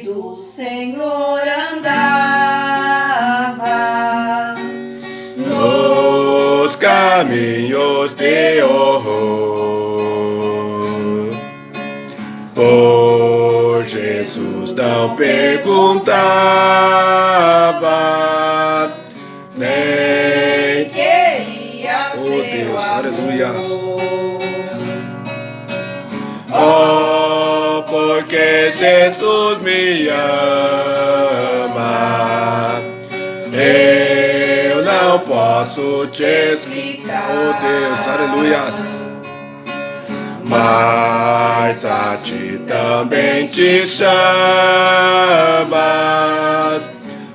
do Senhor andava nos caminhos de horror. Por Jesus não perguntava, nem queria oh seu Deus, amor. aleluia. Oh, porque Jesus me ama, eu não posso te explicar. Oh Deus, aleluia. Mas a ti também te chamas,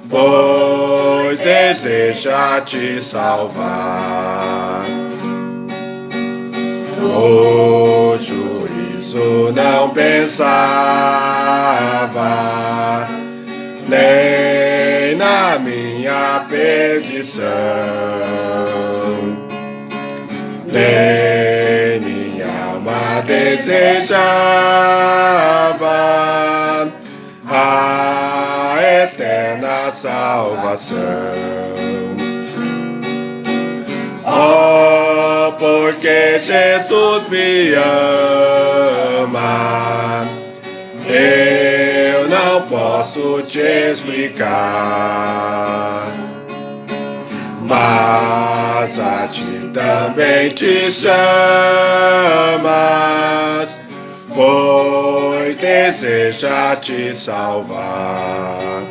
pois deseja te salvar. No juízo não pensava, nem na minha perdição, nem minha alma desejava a eterna salvação. Oh, porque Jesus me ama, eu não posso te explicar, mas a ti também te chamas, pois deseja te salvar.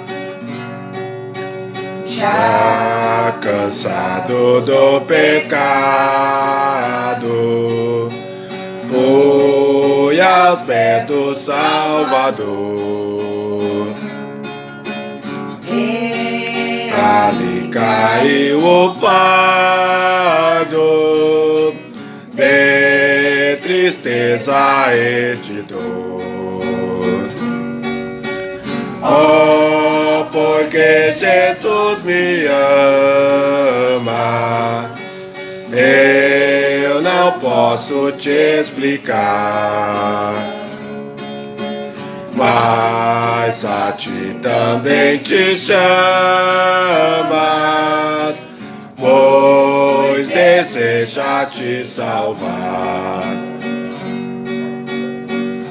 Já cansado do pecado, fui aos pés do Salvador. Ali caiu o fardo de tristeza e de dor. Oh, porque Jesus me ama, eu não posso te explicar, mas a ti também te chamas, pois deseja te salvar.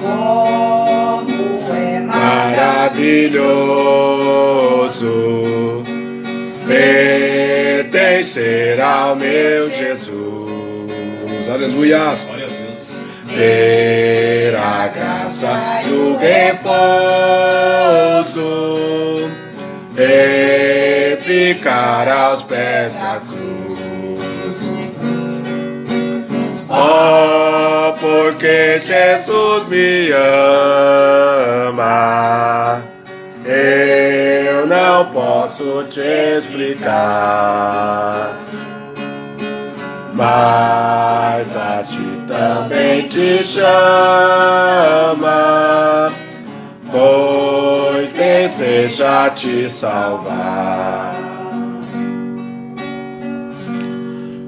Como é Maravilhoso pertencer ao meu Jesus. Aleluia. Glória a Deus. Ter a graça e o repouso e ficar aos pés da cruz. Oh, porque Jesus me ama, eu não posso te explicar, mas a ti também te chama, pois deseja te salvar.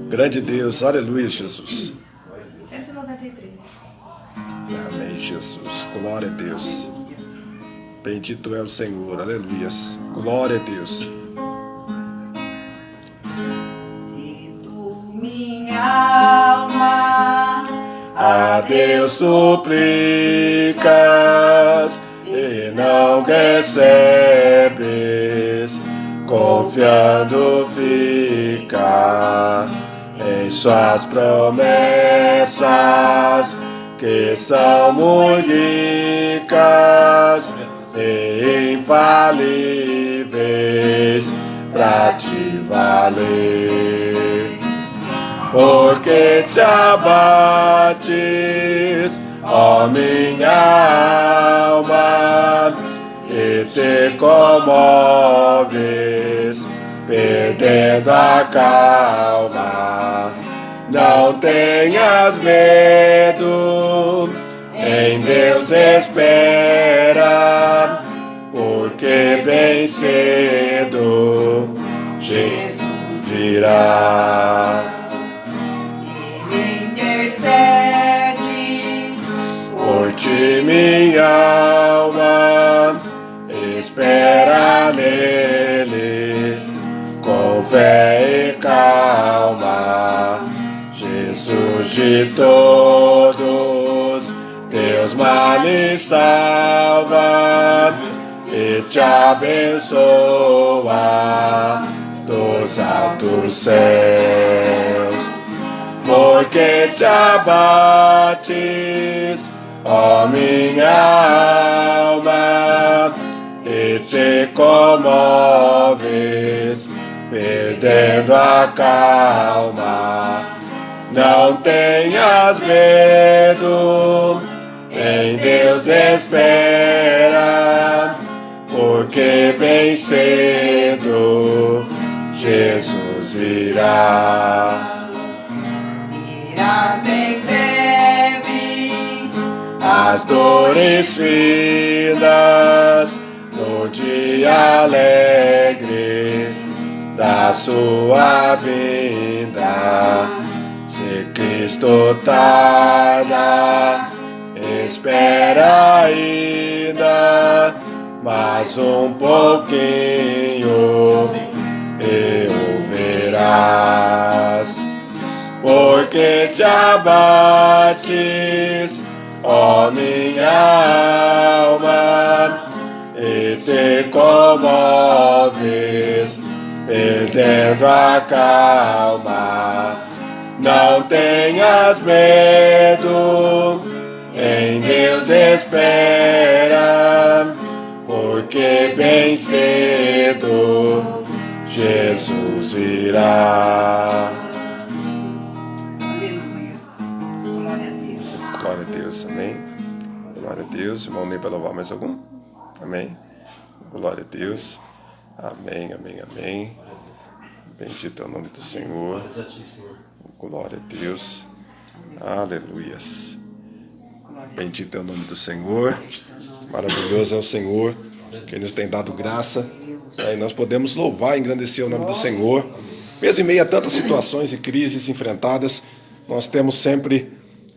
Grande Deus, aleluia, Jesus. 193. Amém, Jesus. Glória a Deus. Bendito é o Senhor, aleluias. Glória a Deus. Se tu, minha alma, A Deus suplicas e não recebes, confiando fica em suas promessas, que são muito ricas e infalíveis pra te valer. Porque te abates, ó minha alma, e te comoves, perdendo a calma. Não tenhas medo, em Deus espera, porque bem cedo Jesus irá. intercede Por ti, minha alma, calma. Jesus de todos teus males salva e te abençoa dos altos céus. Porque te abates, ó minha alma, e te comoves, perdendo a calma. Não tenhas medo, em Deus espera, porque bem cedo Jesus virá. Irás em breve As dores finas no dia alegre da sua vinda. Se Cristo tarda, espera ainda mais um pouquinho e o verás. Porque te abates, ó minha alma, e te comoves, perdendo a calma. Não tenhas medo, em Deus espera, porque bem cedo Jesus virá. Aleluia. Glória a Deus. Glória a Deus, amém. Glória a Deus. Irmão Ney, para louvar mais algum? Amém. Glória a Deus. Amém, amém, amém. Bendito é o nome do Senhor. Glória a Deus. Aleluias. Bendito é o nome do Senhor. Maravilhoso é o Senhor, que nos tem dado graça. E nós podemos louvar e engrandecer o nome do Senhor. Mesmo em meio a tantas situações e crises enfrentadas, nós temos sempre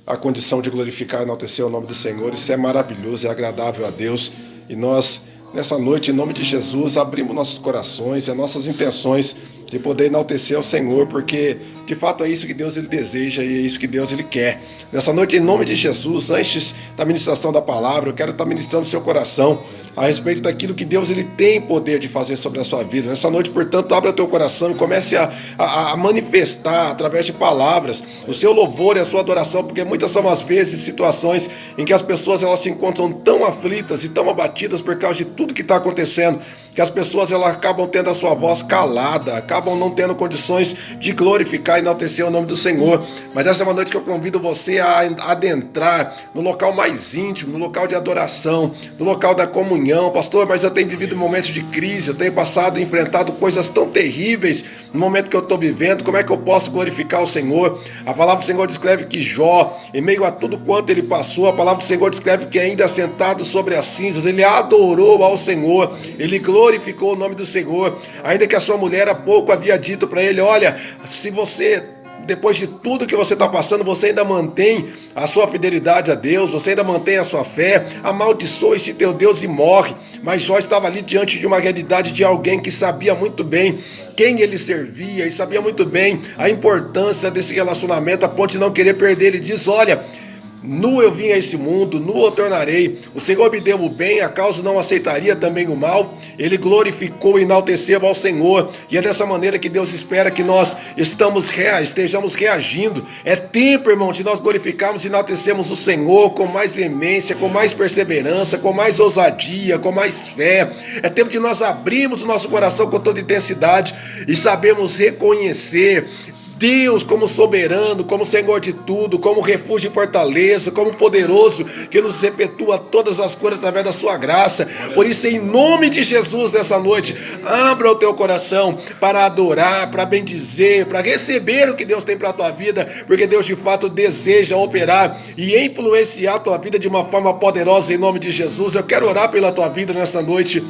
a condição de glorificar e enaltecer o nome do Senhor. Isso é maravilhoso, é agradável a Deus. E nós, nessa noite, em nome de Jesus, abrimos nossos corações e as nossas intenções de poder enaltecer o Senhor, porque de fato é isso que Deus ele deseja e é isso que Deus ele quer. Nessa noite, em nome de Jesus, antes da ministração da palavra, eu quero estar ministrando o seu coração a respeito daquilo que Deus ele tem poder de fazer sobre a sua vida. Nessa noite, portanto, abra o teu coração e comece a manifestar através de palavras o seu louvor e a sua adoração, porque muitas são as vezes situações em que as pessoas elas se encontram tão aflitas e tão abatidas por causa de tudo que está acontecendo, que as pessoas elas acabam tendo a sua voz calada, acabam não tendo condições de glorificar e enaltecer o nome do Senhor. Mas essa é uma noite que eu convido você a adentrar no local mais íntimo, no local de adoração, no local da comunhão. Pastor, mas eu tenho vivido momentos de crise, eu tenho passado e enfrentado coisas tão terríveis no momento que eu estou vivendo. Como é que eu posso glorificar o Senhor? A palavra do Senhor descreve que Jó, em meio a tudo quanto ele passou, a palavra do Senhor descreve que ainda sentado sobre as cinzas, ele adorou ao Senhor, ele glorificou o nome do Senhor, ainda que a sua mulher há pouco havia dito para ele: olha, se você, depois de tudo que você está passando, você ainda mantém a sua fidelidade a Deus, você ainda mantém a sua fé, amaldiçoa esse teu Deus e morre. Mas Jó estava ali diante de uma realidade de alguém que sabia muito bem quem ele servia e sabia muito bem a importância desse relacionamento, a ponto de não querer perder. Ele diz: olha, nu eu vim a esse mundo, nu eu tornarei. O Senhor me deu o bem, a causa não aceitaria também o mal. Ele glorificou e enalteceu ao Senhor. E é dessa maneira que Deus espera que nós estejamos reagindo. É tempo, irmão, de nós glorificarmos e enaltecermos o Senhor com mais veemência, com mais perseverança, com mais ousadia, com mais fé. É tempo de nós abrirmos o nosso coração com toda intensidade e sabermos reconhecer Deus como soberano, como Senhor de tudo, como refúgio e fortaleza, como poderoso, que nos efetua todas as coisas através da sua graça. Por isso, em nome de Jesus, nessa noite, abra o teu coração para adorar, para bendizer, para receber o que Deus tem para a tua vida, porque Deus de fato deseja operar e influenciar a tua vida de uma forma poderosa em nome de Jesus. Eu quero orar pela tua vida nessa noite,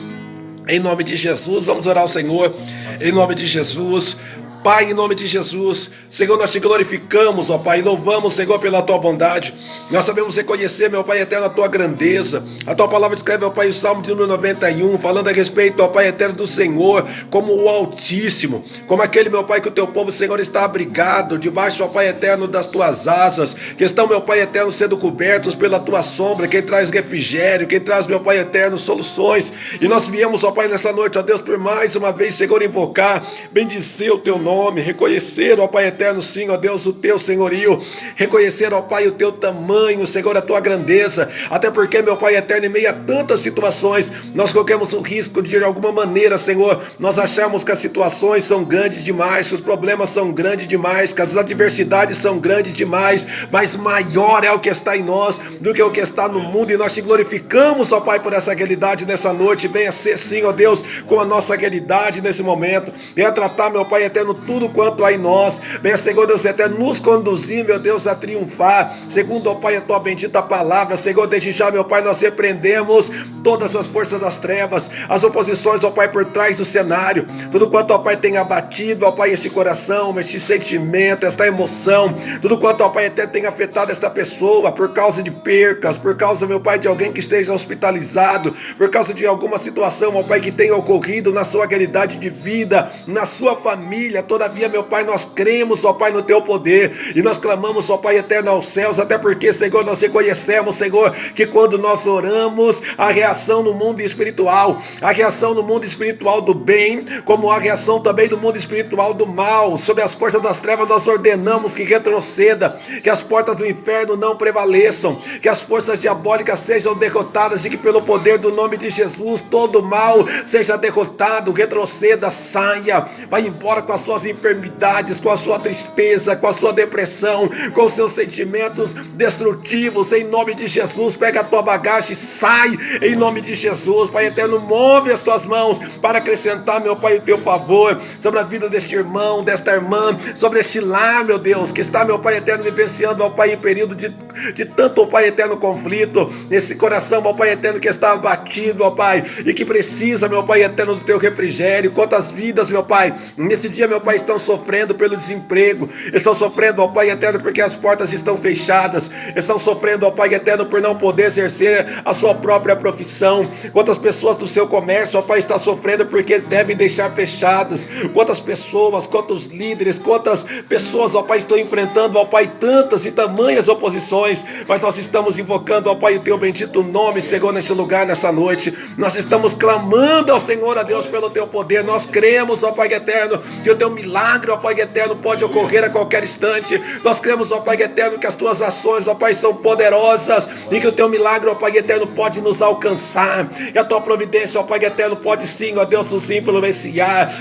em nome de Jesus. Vamos orar ao Senhor, em nome de Jesus. Pai, em nome de Jesus, Senhor, nós te glorificamos, ó Pai, louvamos, Senhor, pela tua bondade. Nós sabemos reconhecer, meu Pai eterno, a tua grandeza. A tua palavra descreve, ó Pai, o Salmo de número 91, falando a respeito, ó Pai eterno, do Senhor, como o Altíssimo, como aquele, meu Pai, que o teu povo, Senhor, está abrigado debaixo, ó Pai eterno, das tuas asas, que estão, meu Pai eterno, sendo cobertos pela tua sombra, quem traz refrigério, quem traz, meu Pai eterno, soluções. E nós viemos, ó Pai, nessa noite, ó Deus, por mais uma vez, Senhor, invocar, bendizer o teu nome, reconhecer, ó Pai eterno, sim, ó Deus, o teu senhorio, reconhecer, ó Pai, o teu tamanho, Senhor, a tua grandeza, até porque, meu Pai eterno, em meio a tantas situações, nós colocamos o risco de alguma maneira, Senhor, nós achamos que as situações são grandes demais, que os problemas são grandes demais, que as adversidades são grandes demais, mas maior é o que está em nós do que o que está no mundo, e nós te glorificamos, ó Pai, por essa realidade nessa noite. Venha ser, sim, ó Deus, com a nossa realidade nesse momento, venha tratar, meu Pai eterno, tudo quanto há em nós, venha, Senhor Deus eterno, nos conduzir, meu Deus, a triunfar, segundo, ó Pai, a tua bendita palavra. Senhor, desde já, meu Pai, nós repreendemos todas as forças das trevas, as oposições, ó Pai, por trás do cenário, tudo quanto, ó Pai, tem abatido, ó Pai, esse coração, esse sentimento, esta emoção, tudo quanto, ó Pai, até tem afetado esta pessoa, por causa de percas, por causa, meu Pai, de alguém que esteja hospitalizado, por causa de alguma situação, ó Pai, que tenha ocorrido na sua realidade de vida, na sua família. Todavia, meu Pai, nós cremos, ó Pai, no teu poder, e nós clamamos, ó Pai eterno, aos céus, até porque, Senhor, nós reconhecemos, Senhor, que quando nós oramos, a reação no mundo espiritual, a reação no mundo espiritual do bem, como a reação também do mundo espiritual do mal, sobre as forças das trevas, nós ordenamos que retroceda, que as portas do inferno não prevaleçam, que as forças diabólicas sejam derrotadas, e que pelo poder do nome de Jesus, todo mal seja derrotado, retroceda, saia, vai embora com as suas enfermidades, com a sua tristeza, com a sua depressão, com os seus sentimentos destrutivos, em nome de Jesus. Pega a tua bagagem e sai, em nome de Jesus. Pai eterno, move as tuas mãos para acrescentar, meu Pai, o teu favor sobre a vida deste irmão, desta irmã, sobre este lar, meu Deus, que está, meu Pai eterno, vivenciando, ó Pai, em período de tanto, ó Pai eterno, conflito, nesse coração, ó Pai eterno, que está abatido, ó Pai, e que precisa, meu Pai eterno, do teu refrigério. Quantas vidas, meu Pai, nesse dia, meu Pai, estão sofrendo pelo desemprego, estão sofrendo, ó Pai eterno, porque as portas estão fechadas, estão sofrendo, ó Pai eterno, por não poder exercer a sua própria profissão. Quantas pessoas do seu comércio, ó Pai, estão sofrendo porque devem deixar fechadas. Quantas pessoas, quantos líderes, quantas pessoas, ó Pai, estão enfrentando, ó Pai, tantas e tamanhas oposições, mas nós estamos invocando, ó Pai, o teu bendito nome, Senhor, nesse lugar, nessa noite. Nós estamos clamando ao Senhor, a Deus, pelo teu poder. Nós cremos, ó Pai eterno, que o teu milagre, ó Pai eterno, pode ocorrer a qualquer instante. Nós cremos, ó Pai eterno, que as tuas ações, ó Pai, são poderosas, e que o teu milagre, ó Pai eterno, pode nos alcançar, e a tua providência, ó Pai eterno, pode sim, ó Deus, nos influenciar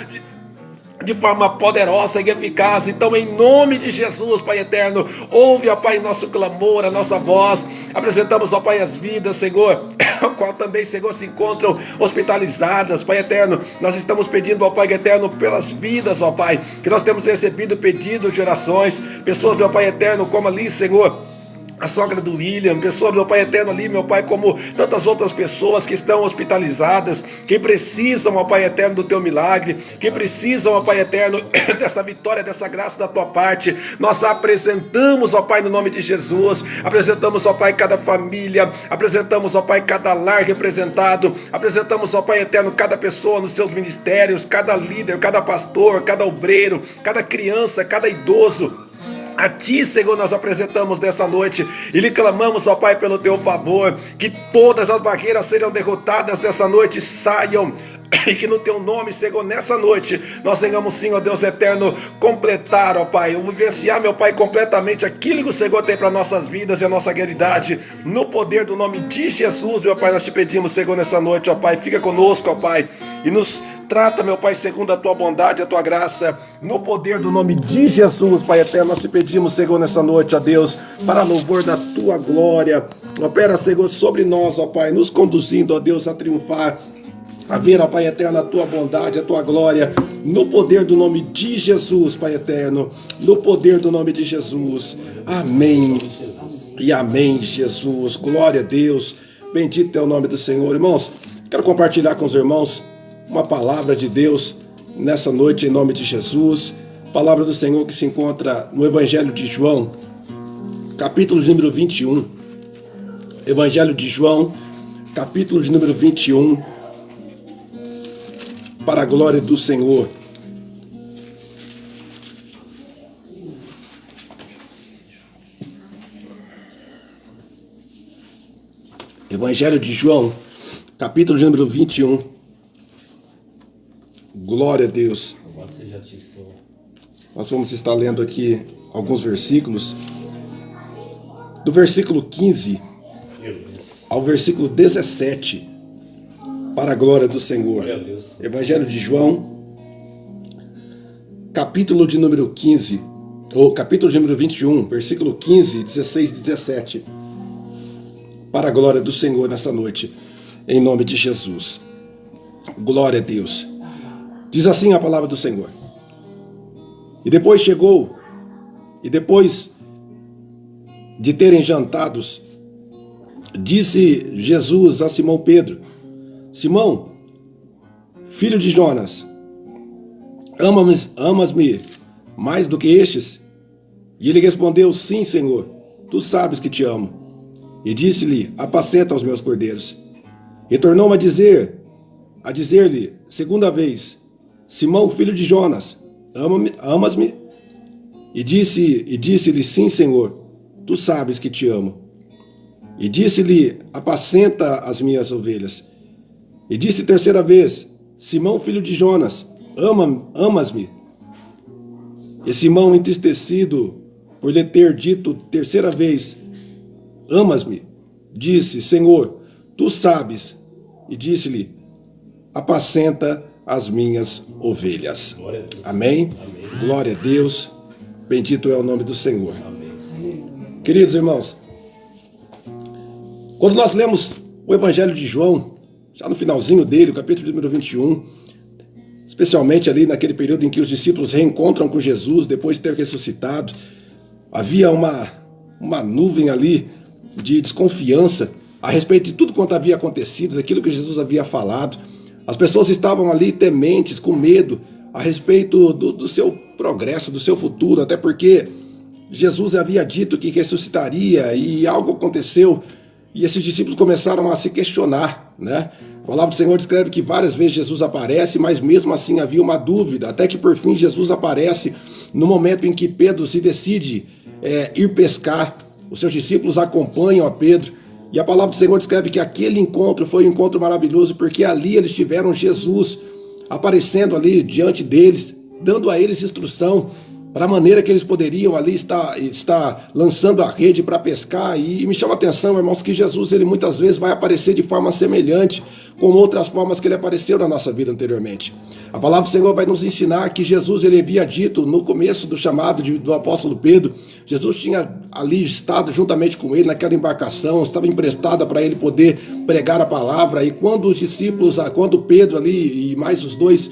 de forma poderosa e eficaz. Então, em nome de Jesus, Pai eterno, ouve, ó Pai, nosso clamor, a nossa voz. Apresentamos, ó Pai, as vidas, Senhor, o qual também, Senhor, se encontram hospitalizadas. Pai eterno, nós estamos pedindo, ó Pai eterno, pelas vidas, ó Pai, que nós temos recebido pedidos de orações, pessoas, meu Pai eterno, como ali, Senhor, a sogra do William, pessoa, meu Pai eterno, ali, meu Pai, como tantas outras pessoas que estão hospitalizadas, que precisam, ó Pai eterno, do teu milagre, que precisam, ó Pai eterno, dessa vitória, dessa graça da tua parte. Nós apresentamos, ó Pai, no nome de Jesus, apresentamos, ó Pai, cada família, apresentamos, ó Pai, cada lar representado, apresentamos, ó Pai eterno, cada pessoa nos seus ministérios, cada líder, cada pastor, cada obreiro, cada criança, cada idoso. A Ti, Senhor, nós apresentamos nessa noite e lhe clamamos, ó Pai, pelo Teu favor, que todas as barreiras sejam derrotadas nessa noite, saiam, e que no Teu nome, Senhor, nessa noite, nós venhamos sim, ó Deus eterno, completar, ó Pai, vivenciar, meu Pai, completamente aquilo que o Senhor tem para nossas vidas e a nossa realidade, no poder do nome de Jesus, meu Pai, nós te pedimos, Senhor, nessa noite, ó Pai, fica conosco, ó Pai, e nos trata, meu Pai, segundo a Tua bondade, a Tua graça, no poder do nome de Jesus, Pai eterno, nós te pedimos, Senhor, nessa noite, ó Deus, para louvor da Tua glória. Opera, Senhor, sobre nós, ó Pai, nos conduzindo, ó Deus, a triunfar, a ver, ó Pai eterno, a Tua bondade, a Tua glória, no poder do nome de Jesus, Pai eterno, no poder do nome de Jesus. Amém e amém, Jesus. Glória a Deus, bendito é o nome do Senhor. Irmãos, quero compartilhar com os irmãos uma palavra de Deus nessa noite, em nome de Jesus. Palavra do Senhor que se encontra no Evangelho de João, capítulo de número 21. Evangelho de João, capítulo de número 21. Para a glória do Senhor. Evangelho de João, capítulo de número 21. Glória a Deus. Nós vamos estar lendo aqui alguns versículos. Do versículo 15 ao versículo 17. Para a glória do Senhor. Evangelho de João, capítulo de número 15, ou capítulo de número 21, versículo 15, 16 e 17. Para a glória do Senhor nessa noite, em nome de Jesus. Glória a Deus. Diz assim a palavra do Senhor. E depois de terem jantados, disse Jesus a Simão Pedro: Simão, filho de Jonas, amas-me mais do que estes? E ele respondeu: Sim, Senhor, tu sabes que te amo. E disse-lhe: Apacenta os meus cordeiros. E tornou a dizer-lhe segunda vez: Simão, filho de Jonas, amas-me? E disse-lhe: Sim, Senhor, tu sabes que te amo. E disse-lhe: Apacenta as minhas ovelhas. E disse terceira vez: Simão, filho de Jonas, amas-me? E Simão, entristecido por lhe ter dito terceira vez: Amas-me? Disse: Senhor, tu sabes. E disse-lhe: Apacenta as minhas ovelhas. Amém? Amém? Glória a Deus. Bendito é o nome do Senhor. Amém. Queridos irmãos, quando nós lemos o Evangelho de João, já no finalzinho dele, o capítulo número 21, especialmente ali naquele período em que os discípulos reencontram com Jesus depois de ter ressuscitado, havia uma nuvem ali de desconfiança a respeito de tudo quanto havia acontecido, daquilo que Jesus havia falado. As pessoas estavam ali tementes, com medo a respeito do seu progresso, do seu futuro, até porque Jesus havia dito que ressuscitaria e algo aconteceu. E esses discípulos começaram a se questionar, né? A palavra do Senhor descreve que várias vezes Jesus aparece, mas mesmo assim havia uma dúvida, até que por fim Jesus aparece no momento em que Pedro se decide ir pescar. Os seus discípulos acompanham a Pedro, e a palavra do Senhor descreve que aquele encontro foi um encontro maravilhoso, porque ali eles tiveram Jesus aparecendo ali diante deles, dando a eles instrução para a maneira que eles poderiam ali estar lançando a rede para pescar. E me chama a atenção, irmãos, que Jesus ele muitas vezes vai aparecer de forma semelhante com outras formas que ele apareceu na nossa vida anteriormente. A palavra do Senhor vai nos ensinar que Jesus ele havia dito no começo do chamado do apóstolo Pedro. Jesus tinha ali estado juntamente com ele naquela embarcação, estava emprestada para ele poder pregar a palavra. E quando os discípulos, quando Pedro ali e mais os dois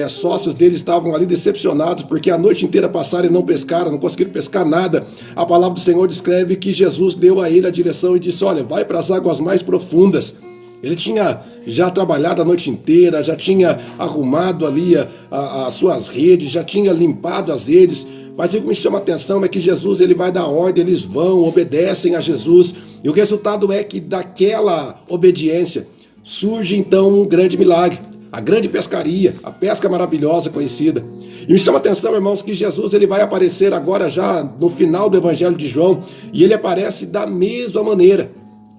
sócios dele estavam ali decepcionados porque a noite inteira passaram e não pescaram, não conseguiram pescar nada, a palavra do Senhor descreve que Jesus deu a ele a direção e disse: olha, vai para as águas mais profundas. Ele tinha já trabalhado a noite inteira, já tinha arrumado ali as suas redes, já tinha limpado as redes. Mas o que me chama a atenção é que Jesus ele vai dar ordem, eles vão, obedecem a Jesus. E o resultado é que daquela obediência surge então um grande milagre. A grande pescaria, a pesca maravilhosa conhecida. E me chama a atenção, irmãos, que Jesus ele vai aparecer agora já no final do Evangelho de João, e ele aparece da mesma maneira.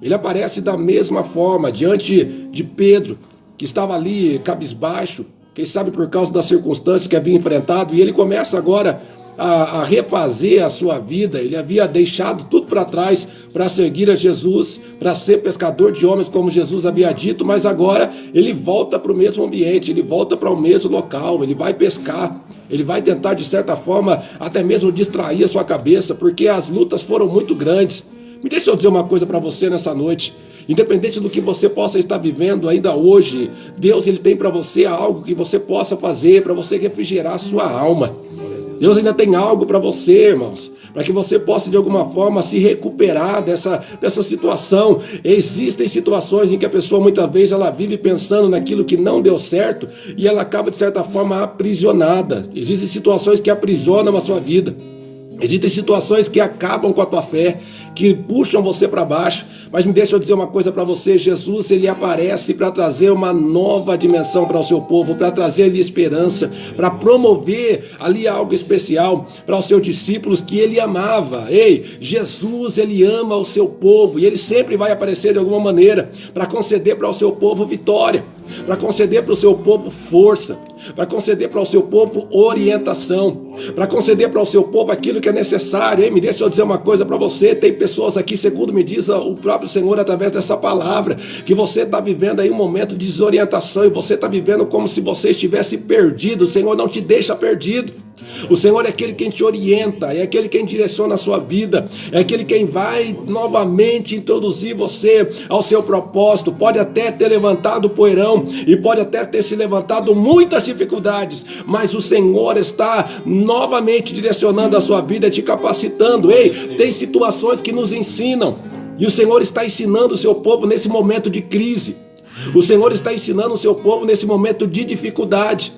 Ele aparece da mesma forma, diante de Pedro, que estava ali cabisbaixo, quem sabe por causa das circunstâncias que havia enfrentado, e ele começa agora a refazer a sua vida. Ele havia deixado tudo para trás para seguir a Jesus, para ser pescador de homens, como Jesus havia dito, mas agora ele volta para o mesmo ambiente, ele volta para o mesmo local, ele vai pescar, ele vai tentar de certa forma até mesmo distrair a sua cabeça, porque as lutas foram muito grandes. Me deixa eu dizer uma coisa para você nessa noite. Independente do que você possa estar vivendo ainda hoje, Deus ele tem para você algo que você possa fazer para você refrigerar a sua alma. Deus ainda tem algo para você, irmãos. para que você possa de alguma forma se recuperar dessa situação. Existem situações em que a pessoa muitas vezes ela vive pensando naquilo que não deu certo e ela acaba de certa forma aprisionada. Existem situações que aprisionam a sua vida. Existem situações que acabam com a tua fé, que puxam você para baixo. Mas me deixa eu dizer uma coisa para você. Jesus, ele aparece para trazer uma nova dimensão para o seu povo, para trazer ali esperança, para promover ali algo especial para os seus discípulos que ele amava. Ei, Jesus, ele ama o seu povo e ele sempre vai aparecer de alguma maneira para conceder para o seu povo vitória, para conceder para o seu povo força, para conceder para o seu povo orientação, para conceder para o seu povo aquilo que é necessário. Ei, me deixa eu dizer uma coisa para você. Tem pessoas aqui, segundo me diz o próprio Senhor através dessa palavra, que você está vivendo aí um momento de desorientação e você está vivendo como se você estivesse perdido. O Senhor não te deixa perdido. O Senhor é aquele quem te orienta, é aquele quem direciona a sua vida, é aquele quem vai novamente introduzir você ao seu propósito. Pode até ter levantado o poeirão e pode até ter se levantado muitas dificuldades, mas o Senhor está novamente direcionando a sua vida, te capacitando. Ei, tem situações que nos ensinam e o Senhor está ensinando o seu povo nesse momento de crise. O Senhor está ensinando o seu povo nesse momento de dificuldade.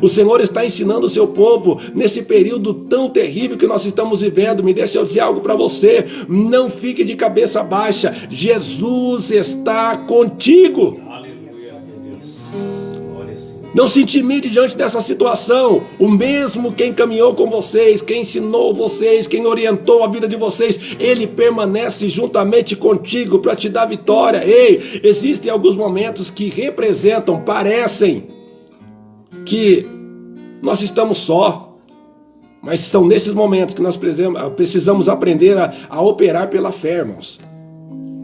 O Senhor está ensinando o seu povo nesse período tão terrível que nós estamos vivendo. Me deixa eu dizer algo para você. Não fique de cabeça baixa. Jesus está contigo. Aleluia, meu Deus. Glória a Deus. Não se intimide diante dessa situação. O mesmo quem caminhou com vocês, quem ensinou vocês, quem orientou a vida de vocês, ele permanece juntamente contigo para te dar vitória. Ei, existem alguns momentos que representam, parecem que nós estamos só, mas são nesses momentos que nós precisamos aprender a operar pela fé, irmãos.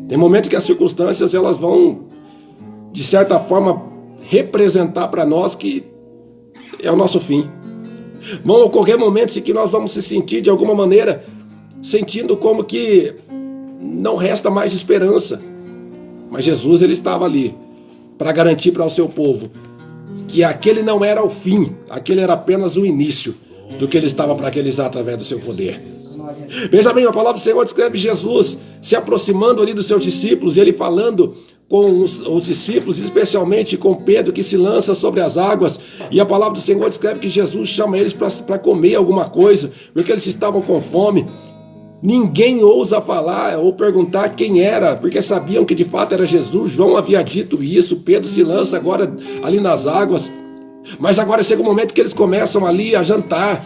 Tem momentos que as circunstâncias elas vão, de certa forma, representar para nós que é o nosso fim. Vão ocorrer momentos em que nós vamos se sentir de alguma maneira, sentindo como que não resta mais esperança. Mas Jesus, ele estava ali para garantir para o seu povo que aquele não era o fim, aquele era apenas o início do que ele estava para realizar através do seu poder. Veja bem, a palavra do Senhor descreve Jesus se aproximando ali dos seus discípulos, e ele falando com os discípulos, especialmente com Pedro, que se lança sobre as águas, e a palavra do Senhor descreve que Jesus chama eles para comer alguma coisa, porque eles estavam com fome. Ninguém ousa falar ou perguntar quem era, porque sabiam que de fato era Jesus. João havia dito isso. Pedro se lança agora ali nas águas. Mas agora chega um momento que eles começam ali a jantar.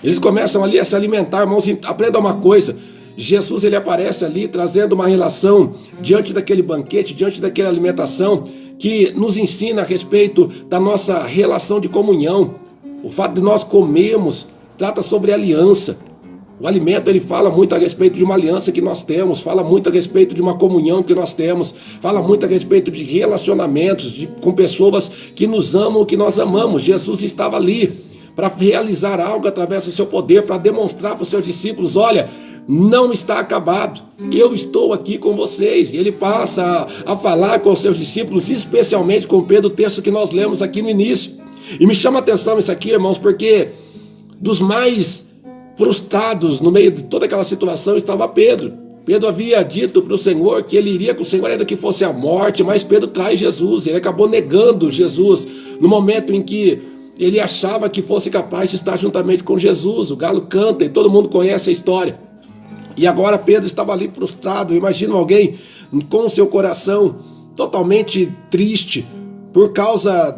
Eles começam ali a se alimentar. Irmãos, aprenda uma coisa. Jesus, ele aparece ali trazendo uma relação diante daquele banquete, diante daquela alimentação, que nos ensina a respeito da nossa relação de comunhão. O fato de nós comermos trata sobre aliança. O alimento, ele fala muito a respeito de uma aliança que nós temos, fala muito a respeito de uma comunhão que nós temos, fala muito a respeito de relacionamentos com pessoas que nos amam, que nós amamos. Jesus estava ali para realizar algo através do seu poder, para demonstrar para os seus discípulos: olha, não está acabado, eu estou aqui com vocês. E ele passa a falar com os seus discípulos, especialmente com Pedro, o texto que nós lemos aqui no início. E me chama a atenção isso aqui, irmãos, porque dos mais frustrados no meio de toda aquela situação estava Pedro. Pedro havia dito para o Senhor que ele iria com o Senhor ainda que fosse a morte, mas Pedro traz Jesus. Ele acabou negando Jesus no momento em que ele achava que fosse capaz de estar juntamente com Jesus. O galo canta e todo mundo conhece a história. E agora Pedro estava ali frustrado. Imagina alguém com o seu coração totalmente triste por causa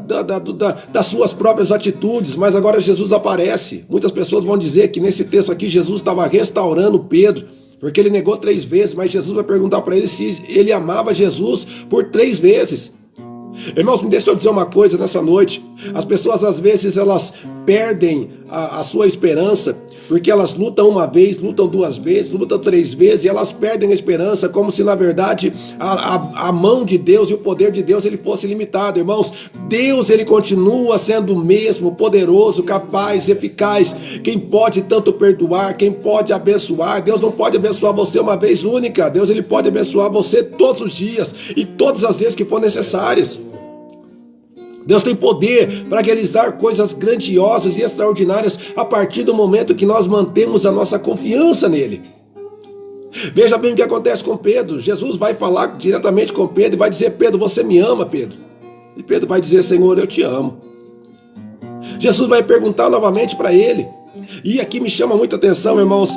das suas próprias atitudes, mas agora Jesus aparece. Muitas pessoas vão dizer que nesse texto aqui Jesus estava restaurando Pedro, porque ele negou 3 vezes, mas Jesus vai perguntar para ele se ele amava Jesus por 3 vezes. Irmãos, me deixa eu dizer uma coisa nessa noite. As pessoas às vezes elas perdem a sua esperança, porque elas lutam 1 vez, lutam 2 vezes, lutam 3 vezes, e elas perdem a esperança, como se na verdade a mão de Deus e o poder de Deus ele fosse limitado. Irmãos, Deus ele continua sendo o mesmo, poderoso, capaz, eficaz, quem pode tanto perdoar, quem pode abençoar. Deus não pode abençoar você uma vez única. Deus ele pode abençoar você todos os dias e todas as vezes que for necessárias. Deus tem poder para realizar coisas grandiosas e extraordinárias a partir do momento que nós mantemos a nossa confiança nele. Veja bem o que acontece com Pedro. Jesus vai falar diretamente com Pedro e vai dizer: Pedro, você me ama, Pedro? E Pedro vai dizer: Senhor, eu te amo. Jesus vai perguntar novamente para ele. E aqui me chama muita atenção, irmãos,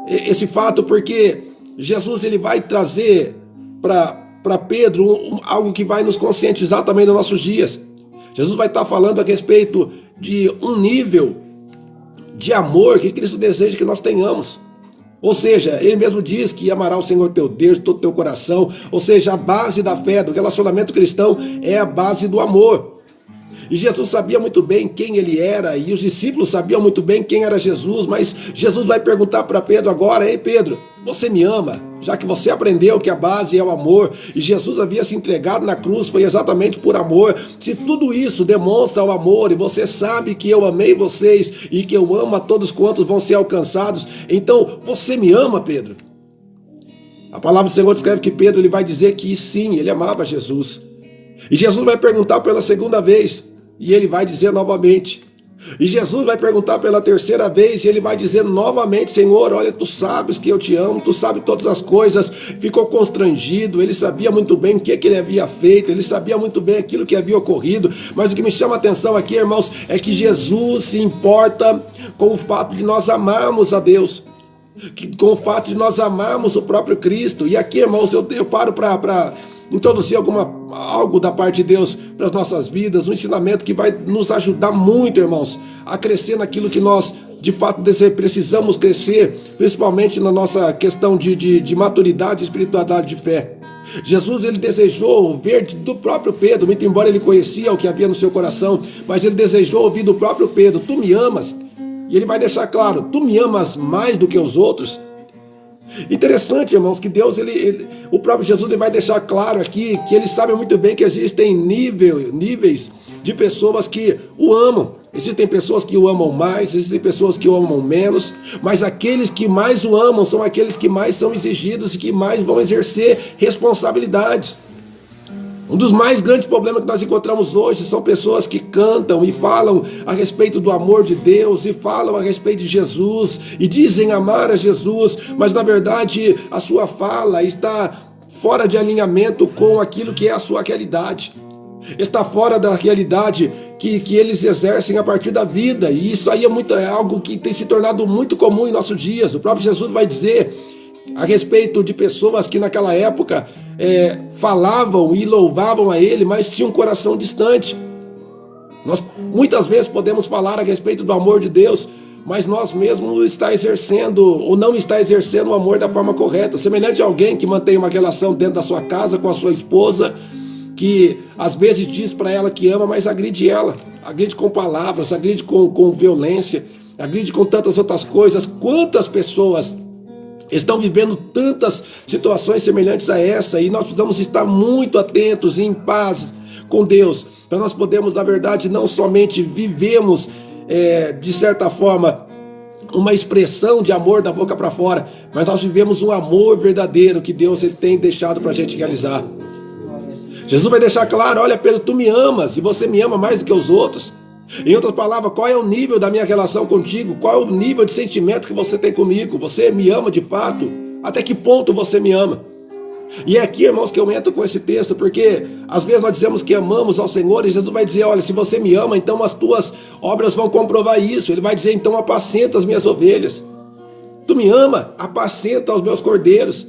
esse fato, porque Jesus ele vai trazer para Pedro algo que vai nos conscientizar também nos nossos dias. Jesus vai estar falando a respeito de um nível de amor que Cristo deseja que nós tenhamos. Ou seja, ele mesmo diz que amará o Senhor teu Deus de todo o teu coração. Ou seja, a base da fé, do relacionamento cristão é a base do amor. E Jesus sabia muito bem quem ele era, e os discípulos sabiam muito bem quem era Jesus, mas Jesus vai perguntar para Pedro agora: ei Pedro, você me ama? Já que você aprendeu que a base é o amor, e Jesus havia se entregado na cruz, foi exatamente por amor. Se tudo isso demonstra o amor, e você sabe que eu amei vocês, e que eu amo a todos quantos vão ser alcançados, então você me ama, Pedro? A palavra do Senhor descreve que Pedro ele vai dizer que sim, ele amava Jesus. E Jesus vai perguntar pela segunda vez, e ele vai dizer novamente. E Jesus vai perguntar pela terceira vez, e ele vai dizer novamente: Senhor, olha, tu sabes que eu te amo, tu sabes todas as coisas. Ficou constrangido, ele sabia muito bem o que ele havia feito, ele sabia muito bem aquilo que havia ocorrido. Mas o que me chama a atenção aqui, irmãos, é que Jesus se importa com o fato de nós amarmos a Deus, com o fato de nós amarmos o próprio Cristo. E aqui, irmãos, eu paro para introduzir algo da parte de Deus para as nossas vidas, um ensinamento que vai nos ajudar muito, irmãos, a crescer naquilo que nós de fato precisamos crescer, principalmente na nossa questão de maturidade e espiritualidade de fé. Jesus ele desejou ouvir do próprio Pedro, muito embora ele conhecia o que havia no seu coração, mas ele desejou ouvir do próprio Pedro: tu me amas? E ele vai deixar claro: tu me amas mais do que os outros? Interessante, irmãos, que Deus, o próprio Jesus ele vai deixar claro aqui que ele sabe muito bem que existem níveis de pessoas que o amam. Existem pessoas que o amam mais, existem pessoas que o amam menos, mas aqueles que mais o amam são aqueles que mais são exigidos e que mais vão exercer responsabilidades. Um dos mais grandes problemas que nós encontramos hoje são pessoas que cantam e falam a respeito do amor de Deus, e falam a respeito de Jesus, e dizem amar a Jesus, mas na verdade a sua fala está fora de alinhamento com aquilo que é a sua realidade. Está fora da realidade que eles exercem a partir da vida, e isso aí é algo que tem se tornado muito comum em nossos dias. O próprio Jesus vai dizer a respeito de pessoas que naquela época falavam e louvavam a ele, mas tinham um coração distante. Nós muitas vezes podemos falar a respeito do amor de Deus, mas nós mesmos está exercendo ou não está exercendo o amor da forma correta. Semelhante a alguém que mantém uma relação dentro da sua casa com a sua esposa, que às vezes diz para ela que ama, mas agride ela, agride com palavras, agride com violência, agride com tantas outras coisas. Quantas pessoas estão vivendo tantas situações semelhantes a essa, e nós precisamos estar muito atentos e em paz com Deus, para nós podermos, na verdade, não somente vivemos, de certa forma, uma expressão de amor da boca para fora, mas nós vivemos um amor verdadeiro que Deus ele tem deixado para a gente realizar. Jesus vai deixar claro: olha, Pedro, tu me amas, e você me ama mais do que os outros. Em outras palavras, qual é o nível da minha relação contigo? Qual é o nível de sentimento que você tem comigo? Você me ama de fato? Até que ponto você me ama? E é aqui, irmãos, que eu entro com esse texto, porque às vezes nós dizemos que amamos ao Senhor, e Jesus vai dizer: olha, se você me ama, então as tuas obras vão comprovar isso. Ele vai dizer: então apacenta as minhas ovelhas. Tu me ama? Apacenta os meus cordeiros.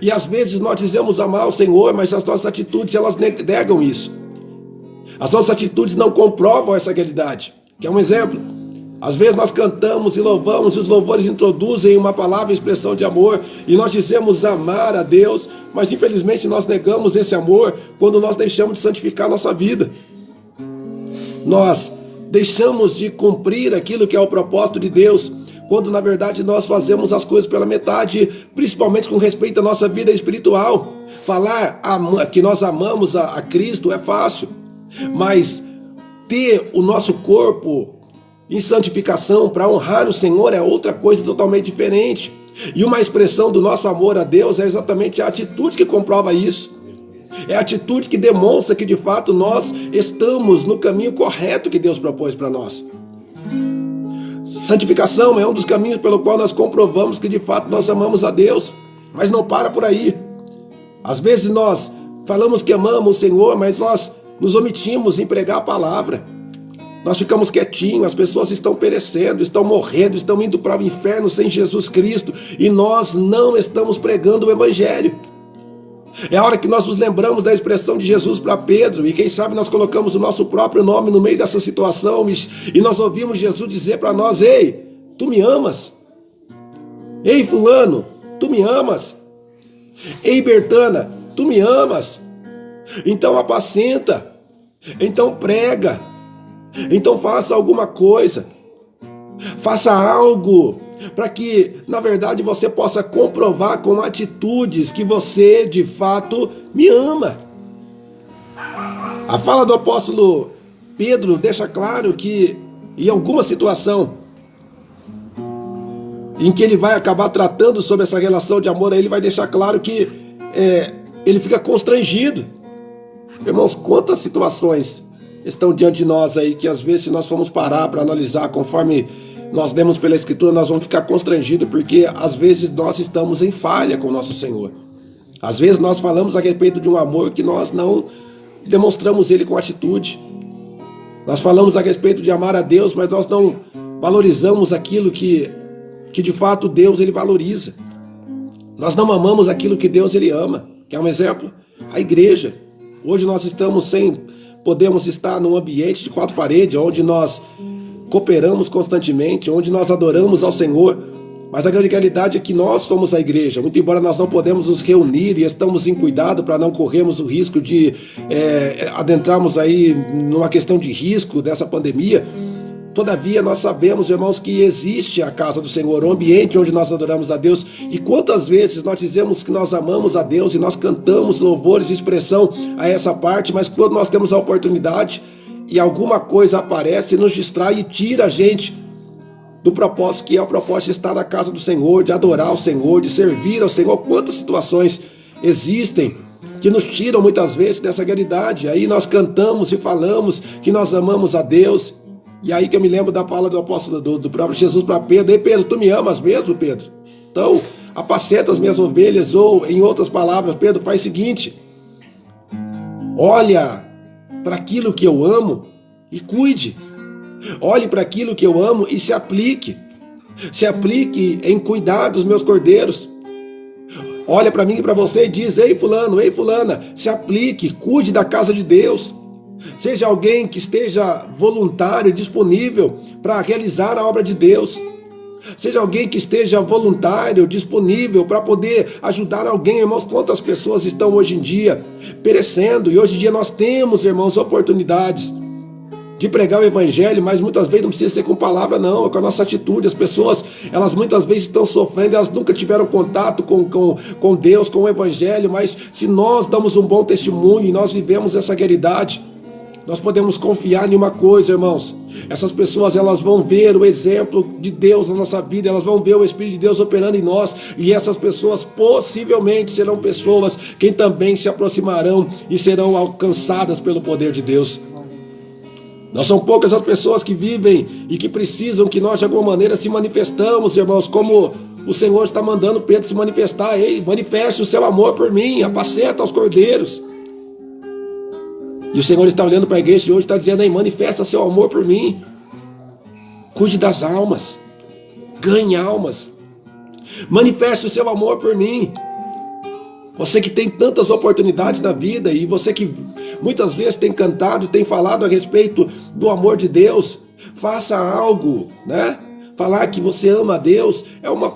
E às vezes nós dizemos amar ao Senhor, mas as nossas atitudes, elas negam isso. As nossas atitudes não comprovam essa realidade. Quer um exemplo? Às vezes nós cantamos e louvamos, e os louvores introduzem uma palavra, expressão de amor, e nós dizemos amar a Deus, mas infelizmente nós negamos esse amor quando nós deixamos de santificar a nossa vida. Nós deixamos de cumprir aquilo que é o propósito de Deus, quando na verdade nós fazemos as coisas pela metade, principalmente com respeito à nossa vida espiritual. Falar que nós amamos a Cristo é fácil, mas ter o nosso corpo em santificação para honrar o Senhor é outra coisa totalmente diferente. E uma expressão do nosso amor a Deus é exatamente a atitude que comprova isso. É a atitude que demonstra que de fato nós estamos no caminho correto que Deus propôs para nós. Santificação é um dos caminhos pelo qual nós comprovamos que de fato nós amamos a Deus. Mas não para por aí. Às vezes nós falamos que amamos o Senhor, mas nós nos omitimos em pregar a palavra. Nós ficamos quietinhos, as pessoas estão perecendo, estão morrendo, estão indo para o inferno sem Jesus Cristo e nós não estamos pregando o Evangelho. É a hora que nós nos lembramos da expressão de Jesus para Pedro e quem sabe nós colocamos o nosso próprio nome no meio dessa situação e nós ouvimos Jesus dizer para nós: ei, tu me amas? Ei, fulano, tu me amas? Ei, Bertana, tu me amas? Então apacenta, então prega, então faça alguma coisa, faça algo para que, na verdade, você possa comprovar com atitudes que você, de fato, me ama. A fala do apóstolo Pedro deixa claro que, em alguma situação em que ele vai acabar tratando sobre essa relação de amor, ele vai deixar claro que ele fica constrangido. Irmãos, quantas situações estão diante de nós aí que, às vezes, se nós formos parar para analisar conforme nós demos pela Escritura, nós vamos ficar constrangidos, porque às vezes nós estamos em falha com o nosso Senhor. Às vezes nós falamos a respeito de um amor que nós não demonstramos ele com atitude. Nós falamos a respeito de amar a Deus, mas nós não valorizamos aquilo que de fato Deus ele valoriza. Nós não amamos aquilo que Deus ele ama. Quer um exemplo? A igreja. Hoje nós podemos estar num ambiente de 4 paredes, onde nós cooperamos constantemente, onde nós adoramos ao Senhor, mas a grande realidade é que nós somos a igreja, muito embora nós não podemos nos reunir e estamos em cuidado para não corrermos o risco de adentrarmos aí numa questão de risco dessa pandemia. Todavia nós sabemos, irmãos, que existe a casa do Senhor, um ambiente onde nós adoramos a Deus, e quantas vezes nós dizemos que nós amamos a Deus e nós cantamos louvores e expressão a essa parte, mas quando nós temos a oportunidade e alguma coisa aparece, nos distrai e tira a gente do propósito, que é o propósito de estar na casa do Senhor, de adorar o Senhor, de servir ao Senhor. Quantas situações existem que nos tiram muitas vezes dessa realidade. Aí nós cantamos e falamos que nós amamos a Deus. E aí que eu me lembro da fala do apóstolo, do próprio Jesus para Pedro: ei, Pedro, tu me amas mesmo, Pedro? Então, apacenta as minhas ovelhas. Ou, em outras palavras, Pedro, faz o seguinte: olha para aquilo que eu amo e cuide. Olhe para aquilo que eu amo e se aplique. Se aplique em cuidar dos meus cordeiros. Olha para mim e para você e diz: ei, fulano, ei, fulana, se aplique, cuide da casa de Deus. Seja alguém que esteja voluntário, disponível para realizar a obra de Deus. Seja alguém que esteja voluntário, disponível para poder ajudar alguém. Irmãos, quantas pessoas estão hoje em dia perecendo, e hoje em dia nós temos, irmãos, oportunidades de pregar o Evangelho, mas muitas vezes não precisa ser com palavra, não, é com a nossa atitude. As pessoas, elas muitas vezes estão sofrendo, elas nunca tiveram contato com Deus, com o Evangelho, mas se nós damos um bom testemunho e nós vivemos essa realidade, nós podemos confiar em uma coisa, irmãos: essas pessoas, elas vão ver o exemplo de Deus na nossa vida, elas vão ver o Espírito de Deus operando em nós, e essas pessoas possivelmente serão pessoas que também se aproximarão e serão alcançadas pelo poder de Deus. Não são poucas as pessoas que vivem e que precisam que nós de alguma maneira se manifestamos, irmãos, como o Senhor está mandando Pedro se manifestar. Ei, manifeste o seu amor por mim, apacenta os cordeiros. E o Senhor está olhando para a igreja de hoje e está dizendo: ei, manifesta seu amor por mim. Cuide das almas. Ganhe almas. Manifeste o seu amor por mim. Você que tem tantas oportunidades na vida, e você que muitas vezes tem cantado, tem falado a respeito do amor de Deus, faça algo, né? Falar que você ama a Deus é uma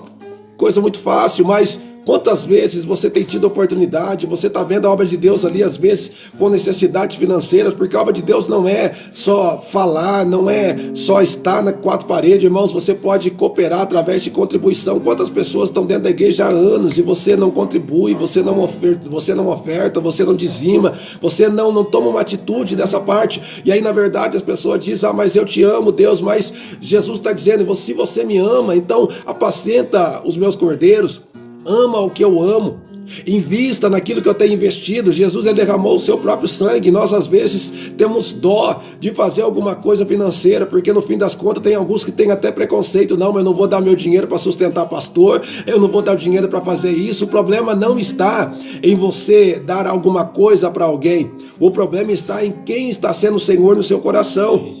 coisa muito fácil, mas quantas vezes você tem tido oportunidade, você está vendo a obra de Deus ali, às vezes com necessidades financeiras, porque a obra de Deus não é só falar, não é só estar nas 4 paredes, irmãos, você pode cooperar através de contribuição. Quantas pessoas estão dentro da igreja há anos e você não contribui, você não oferta, você não dizima, você não toma uma atitude dessa parte, e aí na verdade as pessoas dizem: ah, mas eu te amo, Deus, mas Jesus está dizendo: se você me ama, então apacenta os meus cordeiros. Ama o que eu amo, Invista naquilo que eu tenho investido. Jesus, ele derramou o seu próprio sangue. Nós, às vezes, temos dó de fazer alguma coisa financeira, porque no fim das contas tem alguns que têm até preconceito. Não, eu não vou dar meu dinheiro para sustentar pastor, eu não vou dar dinheiro para fazer isso. O problema não está em você dar alguma coisa para alguém. O problema está em quem está sendo o Senhor no seu coração.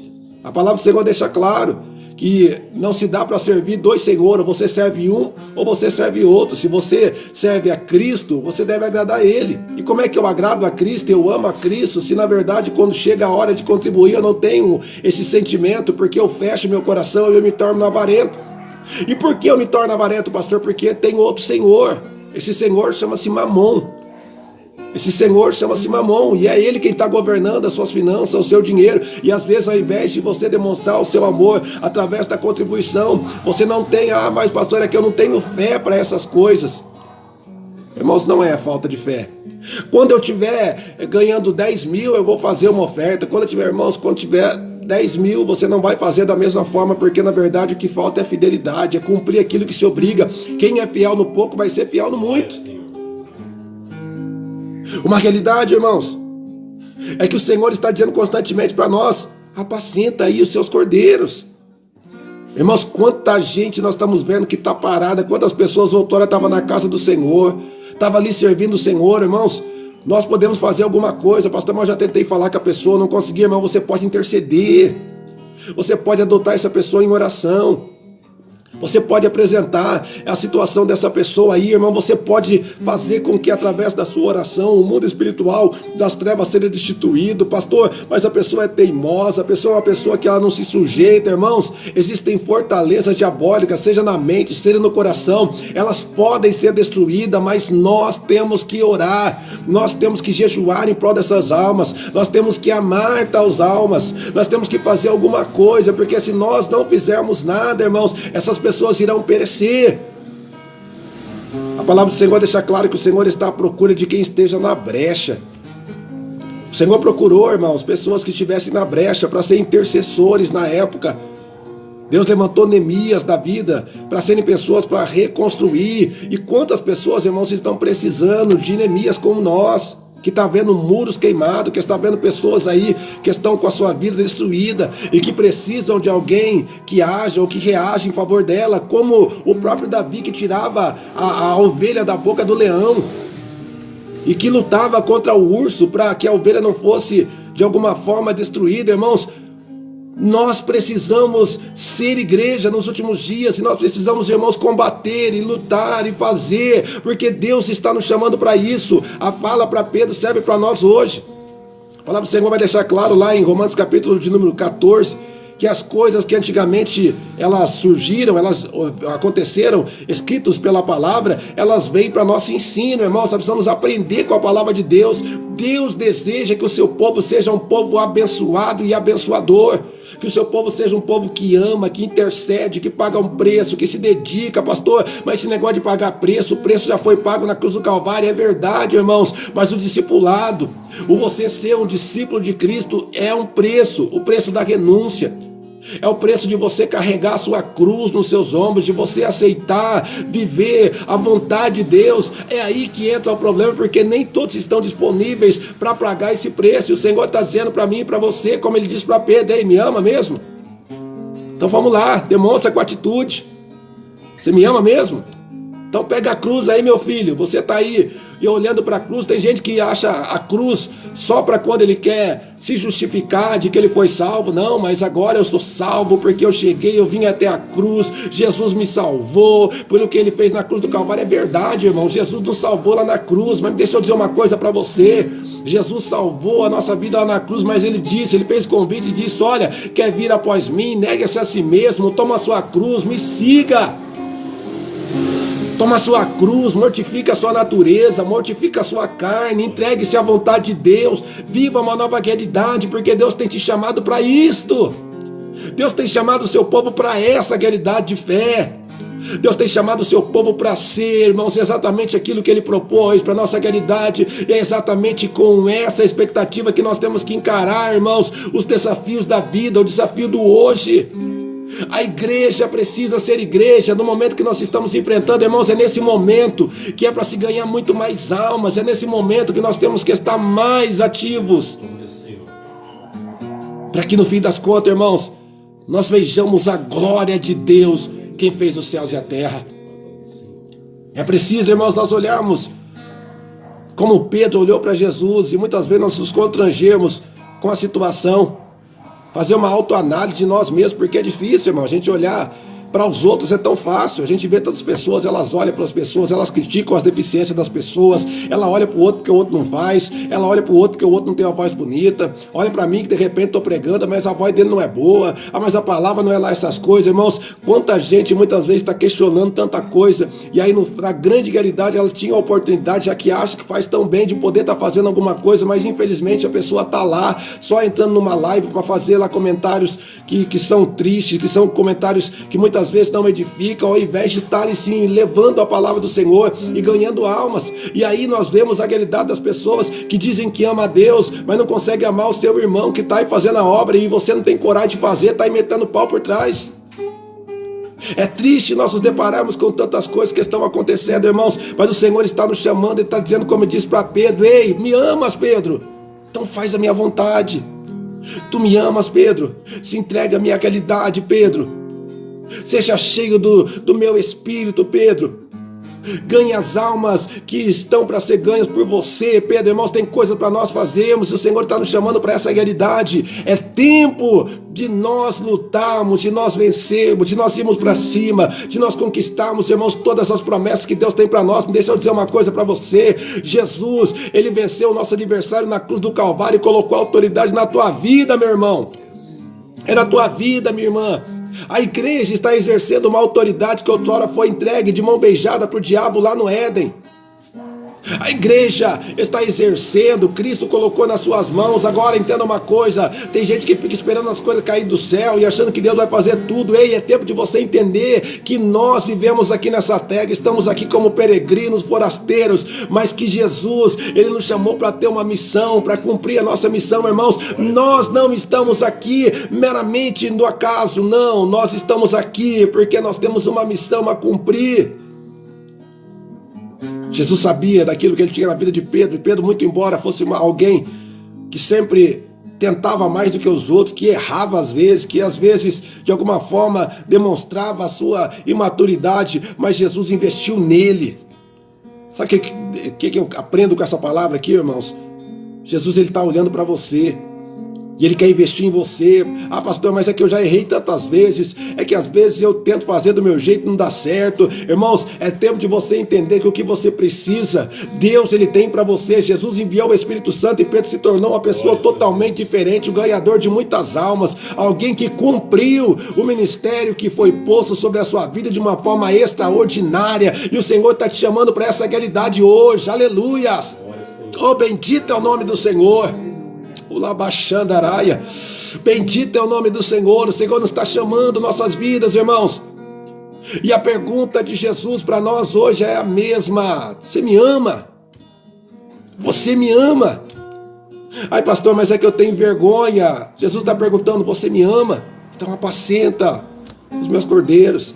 A palavra do Senhor deixa claro que não se dá para servir dois senhores, você serve um ou você serve outro. Se você serve a Cristo, você deve agradar a Ele. E como é que eu agrado a Cristo, eu amo a Cristo, se na verdade quando chega a hora de contribuir eu não tenho esse sentimento, porque eu fecho meu coração e eu me torno avarento. E por que eu me torno avarento, pastor? Porque tem outro Senhor. Esse Senhor chama-se Mamon. Esse Senhor chama-se Mamon, e é Ele quem está governando as suas finanças, o seu dinheiro. E às vezes, ao invés de você demonstrar o seu amor através da contribuição, você não tem, mas pastor, é que eu não tenho fé para essas coisas. Irmãos, não é falta de fé. Quando eu estiver ganhando 10 mil, eu vou fazer uma oferta. Quando tiver 10 mil, você não vai fazer da mesma forma, porque na verdade o que falta é fidelidade, é cumprir aquilo que se obriga. Quem é fiel no pouco vai ser fiel no muito. Uma realidade, irmãos, é que o Senhor está dizendo constantemente para nós: apacenta aí os seus cordeiros. Irmãos, quanta gente nós estamos vendo que está parada, quantas pessoas outrora estavam na casa do Senhor, estavam ali servindo o Senhor. Irmãos, nós podemos fazer alguma coisa, pastor, mas eu já tentei falar com a pessoa, não consegui. Irmão, você pode interceder, você pode adotar essa pessoa em oração. Você pode apresentar a situação dessa pessoa aí, irmão. Você pode fazer com que através da sua oração o mundo espiritual das trevas seja destituído. Pastor, mas a pessoa é teimosa, a pessoa é uma pessoa que ela não se sujeita. Irmãos, existem fortalezas diabólicas, seja na mente, seja no coração. Elas podem ser destruídas, mas nós temos que orar. Nós temos que jejuar em prol dessas almas. Nós temos que amar tais almas. Nós temos que fazer alguma coisa, porque se nós não fizermos nada, irmãos, essas pessoas irão perecer. A palavra do Senhor deixa claro que o Senhor está à procura de quem esteja na brecha. O Senhor procurou, irmãos, pessoas que estivessem na brecha para serem intercessores na época. Deus levantou Neemias da vida para serem pessoas para reconstruir. E quantas pessoas, irmãos, estão precisando de Neemias como nós, que está vendo muros queimados, que está vendo pessoas aí que estão com a sua vida destruída e que precisam de alguém que haja ou que reaja em favor dela, como o próprio Davi, que tirava a ovelha da boca do leão e que lutava contra o urso para que a ovelha não fosse de alguma forma destruída. Irmãos, nós precisamos ser igreja nos últimos dias, e nós precisamos, irmãos, combater e lutar e fazer, porque Deus está nos chamando para isso. A fala para Pedro serve para nós hoje. A palavra do Senhor vai deixar claro lá em Romanos capítulo de número 14, que as coisas que antigamente elas surgiram, elas aconteceram, escritos pela palavra, elas vêm para nosso ensino, irmãos. Nós precisamos aprender com a palavra de Deus. Deus deseja que o seu povo seja um povo abençoado e abençoador. Que o seu povo seja um povo que ama, que intercede, que paga um preço, que se dedica. Pastor, mas esse negócio de pagar preço, o preço já foi pago na cruz do Calvário. É verdade, irmãos, mas o discipulado, o você ser um discípulo de Cristo é um preço, o preço da renúncia. É o preço de você carregar a sua cruz nos seus ombros, de você aceitar, viver a vontade de Deus. É aí que entra o problema, porque nem todos estão disponíveis para pagar esse preço. E o Senhor está dizendo para mim e para você, como Ele disse para Pedro: Ei, me ama mesmo? Então vamos lá, demonstra com atitude. Você me ama mesmo? Então pega a cruz aí, meu filho. Você está aí e olhando para a cruz. Tem gente que acha a cruz só para quando ele quer se justificar de que ele foi salvo. Não, mas agora eu sou salvo porque eu cheguei, eu vim até a cruz. Jesus me salvou pelo que ele fez na cruz do Calvário. É verdade, irmão. Jesus nos salvou lá na cruz. Mas deixa eu dizer uma coisa para você. Jesus salvou a nossa vida lá na cruz, mas ele fez convite e disse: olha, quer vir após mim? Negue-se a si mesmo, toma a sua cruz, me siga. Toma a sua cruz, mortifica a sua natureza, mortifica a sua carne, entregue-se à vontade de Deus, viva uma nova realidade, porque Deus tem te chamado para isto. Deus tem chamado o seu povo para essa realidade de fé. Deus tem chamado o seu povo para ser, irmãos, exatamente aquilo que Ele propôs para a nossa realidade. E é exatamente com essa expectativa que nós temos que encarar, irmãos, os desafios da vida, o desafio do hoje. A igreja precisa ser igreja no momento que nós estamos enfrentando, irmãos. É nesse momento que é para se ganhar muito mais almas. É nesse momento que nós temos que estar mais ativos. Para que no fim das contas, irmãos, nós vejamos a glória de Deus, quem fez os céus e a terra. É preciso, irmãos, nós olharmos como Pedro olhou para Jesus, e muitas vezes nós nos constrangemos com a situação. Fazer uma autoanálise de nós mesmos, porque é difícil, irmão, a gente olhar para os outros é tão fácil. A gente vê tantas pessoas, elas olham para as pessoas, elas criticam as deficiências das pessoas, ela olha para o outro porque o outro não faz, ela olha para o outro porque o outro não tem uma voz bonita, olha para mim que de repente estou pregando, mas a voz dele não é boa, mas a palavra não é lá essas coisas, irmãos. Quanta gente muitas vezes está questionando tanta coisa, e aí na grande realidade ela tinha a oportunidade, já que acha que faz tão bem de poder estar fazendo alguma coisa, mas infelizmente a pessoa está lá, só entrando numa live para fazer lá comentários que são tristes, que são comentários que muitas vezes não edificam, ao invés de estarem sim levando a palavra do Senhor e ganhando almas. E aí nós vemos a realidade das pessoas que dizem que ama a Deus, mas não conseguem amar o seu irmão que está aí fazendo a obra, e você não tem coragem de fazer, está aí metendo pau por trás. É triste nós nos depararmos com tantas coisas que estão acontecendo, irmãos, mas o Senhor está nos chamando e está dizendo, como disse para Pedro: ei, me amas, Pedro? Então faz a minha vontade. Tu me amas, Pedro? Se entrega à minha realidade, Pedro. Seja cheio do meu espírito, Pedro. Ganhe as almas que estão para ser ganhas por você, Pedro. Irmãos, tem coisa para nós fazermos, e o Senhor está nos chamando para essa realidade. É tempo de nós lutarmos, de nós vencermos, de nós irmos para cima, de nós conquistarmos, irmãos, todas as promessas que Deus tem para nós. Deixa eu dizer uma coisa para você: Jesus, Ele venceu o nosso adversário na cruz do Calvário e colocou autoridade na tua vida, meu irmão. É na tua vida, minha irmã. A igreja está exercendo uma autoridade que outrora foi entregue de mão beijada para o diabo lá no Éden. A igreja está exercendo, Cristo colocou nas suas mãos. Agora entenda uma coisa: tem gente que fica esperando as coisas caírem do céu e achando que Deus vai fazer tudo. Ei, é tempo de você entender que nós vivemos aqui nessa terra, estamos aqui como peregrinos, forasteiros, mas que Jesus, Ele nos chamou para ter uma missão, para cumprir a nossa missão, irmãos. Nós não estamos aqui meramente no acaso, não. Nós estamos aqui porque nós temos uma missão a cumprir. Jesus sabia daquilo que ele tinha na vida de Pedro, e Pedro, muito embora fosse alguém que sempre tentava mais do que os outros, que errava às vezes, que às vezes de alguma forma demonstrava a sua imaturidade, mas Jesus investiu nele. Sabe o que eu aprendo com essa palavra aqui, irmãos? Jesus, ele está olhando para você. E Ele quer investir em você. Ah, pastor, mas é que eu já errei tantas vezes. É que às vezes eu tento fazer do meu jeito e não dá certo. Irmãos, é tempo de você entender que o que você precisa, Deus, Ele tem para você. Jesus enviou o Espírito Santo e Pedro se tornou uma pessoa totalmente diferente, o ganhador de muitas almas, alguém que cumpriu o ministério que foi posto sobre a sua vida de uma forma extraordinária. E o Senhor está te chamando para essa realidade hoje. Aleluias! Oh, bendito é o nome do Senhor. O Labaxandaraia. Bendito é o nome do Senhor. O Senhor nos está chamando nossas vidas, irmãos. E a pergunta de Jesus para nós hoje é a mesma: você me ama? Você me ama? Ai, pastor, mas é que eu tenho vergonha. Jesus está perguntando: você me ama? Então apacenta os meus cordeiros.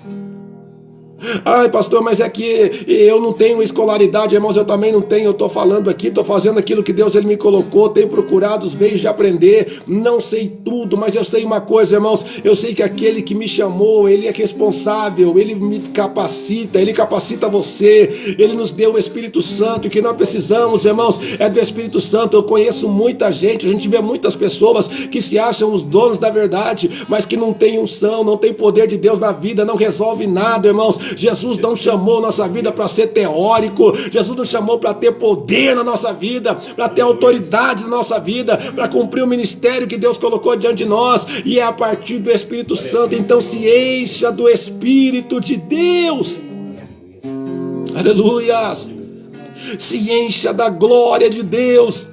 Ai, pastor, mas é que eu não tenho escolaridade, irmãos, eu também não tenho. Eu estou falando aqui, estou fazendo aquilo que Deus, Ele me colocou. Tenho procurado os meios de aprender. Não sei tudo, mas eu sei uma coisa, irmãos. Eu sei que aquele que me chamou, Ele é responsável. Ele me capacita, Ele capacita você. Ele nos deu o Espírito Santo. E que nós precisamos, irmãos, é do Espírito Santo. Eu conheço muita gente, a gente vê muitas pessoas que se acham os donos da verdade, mas que não tem unção, não tem poder de Deus na vida, não resolve nada, irmãos. Jesus não chamou nossa vida para ser teórico. Jesus nos chamou para ter poder na nossa vida, para ter autoridade na nossa vida, para cumprir o ministério que Deus colocou diante de nós, e é a partir do Espírito Santo. Então se encha do Espírito de Deus. Aleluias! Se encha da glória de Deus.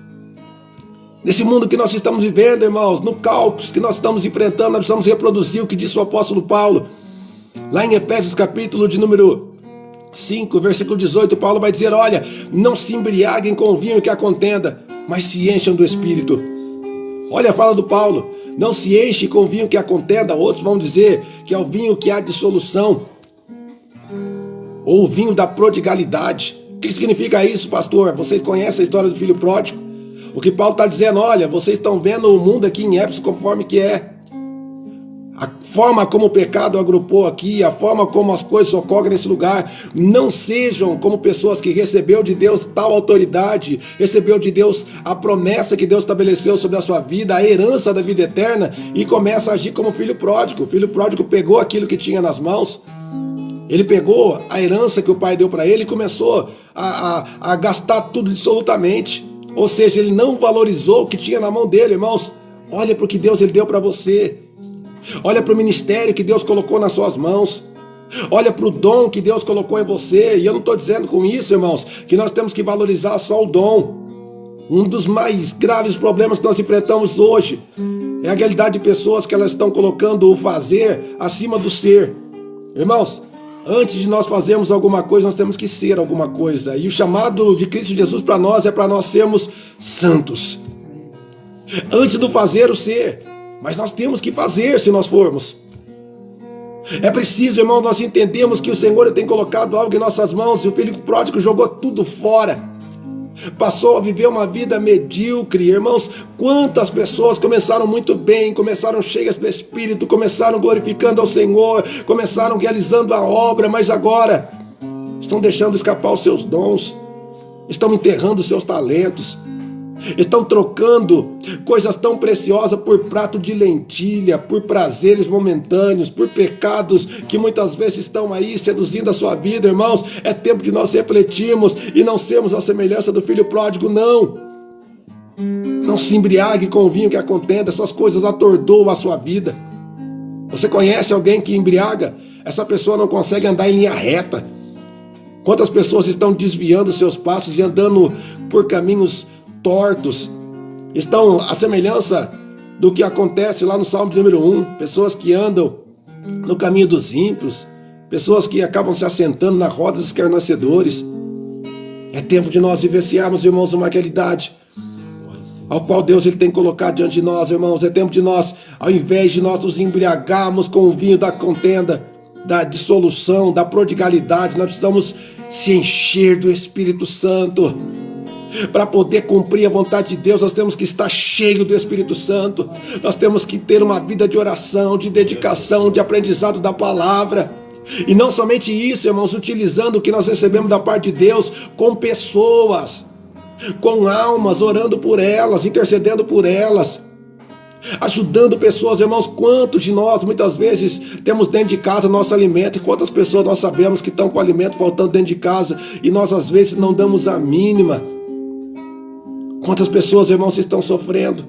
Nesse mundo que nós estamos vivendo, irmãos, no caos que nós estamos enfrentando, nós precisamos reproduzir o que disse o apóstolo Paulo. Lá em Efésios capítulo de número 5, versículo 18, Paulo vai dizer: olha, não se embriaguem com o vinho que a contenda, mas se encham do Espírito. Olha a fala do Paulo: Não se enche com o vinho que há contenda. Outros vão dizer que é o vinho que há dissolução, ou o vinho da prodigalidade. O que significa isso, pastor? Vocês conhecem a história do filho pródigo? O que Paulo está dizendo, olha, vocês estão vendo o mundo aqui em Éfeso conforme que é. A forma como o pecado agrupou aqui, a forma como as coisas ocorrem nesse lugar, não sejam como pessoas que recebeu de Deus tal autoridade, recebeu de Deus a promessa que Deus estabeleceu sobre a sua vida, a herança da vida eterna, e começa a agir como filho pródigo. O filho pródigo pegou aquilo que tinha nas mãos, ele pegou a herança que o pai deu para ele e começou a gastar tudo absolutamente. Ou seja, ele não valorizou o que tinha na mão dele, irmãos. Olha para o que Deus ele deu para você. Olha para o ministério que Deus colocou nas suas mãos. Olha para o dom que Deus colocou em você. E eu não estou dizendo com isso, irmãos, que nós temos que valorizar só o dom. Um dos mais graves problemas que nós enfrentamos hoje é a realidade de pessoas que elas estão colocando o fazer acima do ser. Irmãos, antes de nós fazermos alguma coisa, nós temos que ser alguma coisa. E o chamado de Cristo Jesus para nós é para nós sermos santos. Antes do fazer, o ser. Mas nós temos que fazer se nós formos. É preciso, irmão, nós entendemos que o Senhor tem colocado algo em nossas mãos e o filho pródigo jogou tudo fora. Passou a viver uma vida medíocre. Irmãos, quantas pessoas começaram muito bem, começaram cheias do Espírito, começaram glorificando ao Senhor, começaram realizando a obra, mas agora estão deixando escapar os seus dons, estão enterrando os seus talentos, estão trocando coisas tão preciosas por prato de lentilha, por prazeres momentâneos, por pecados que muitas vezes estão aí seduzindo a sua vida. Irmãos, é tempo de nós refletirmos e não sermos a semelhança do filho pródigo, não. Não se embriague com o vinho que há contenda, essas coisas atordoam a sua vida. Você conhece alguém que embriaga? Essa pessoa não consegue andar em linha reta. Quantas pessoas estão desviando seus passos e andando por caminhos tortos? Estão à semelhança do que acontece lá no Salmo de número 1, pessoas que andam no caminho dos ímpios, pessoas que acabam se assentando na roda dos escarnecedores. É tempo de nós vivenciarmos, irmãos, uma realidade ao qual Deus ele tem colocado diante de nós, irmãos. É tempo de nós, ao invés de nós nos embriagarmos com o vinho da contenda, da dissolução, da prodigalidade, nós precisamos se encher do Espírito Santo. Para poder cumprir a vontade de Deus, nós temos que estar cheio do Espírito Santo. Nós temos que ter uma vida de oração, de dedicação, de aprendizado da palavra. E não somente isso, irmãos, utilizando o que nós recebemos da parte de Deus com pessoas, com almas, orando por elas, intercedendo por elas, ajudando pessoas. Irmãos, quantos de nós muitas vezes temos dentro de casa nosso alimento, e quantas pessoas nós sabemos que estão com alimento faltando dentro de casa e nós às vezes não damos a mínima. Quantas pessoas, irmãos, estão sofrendo?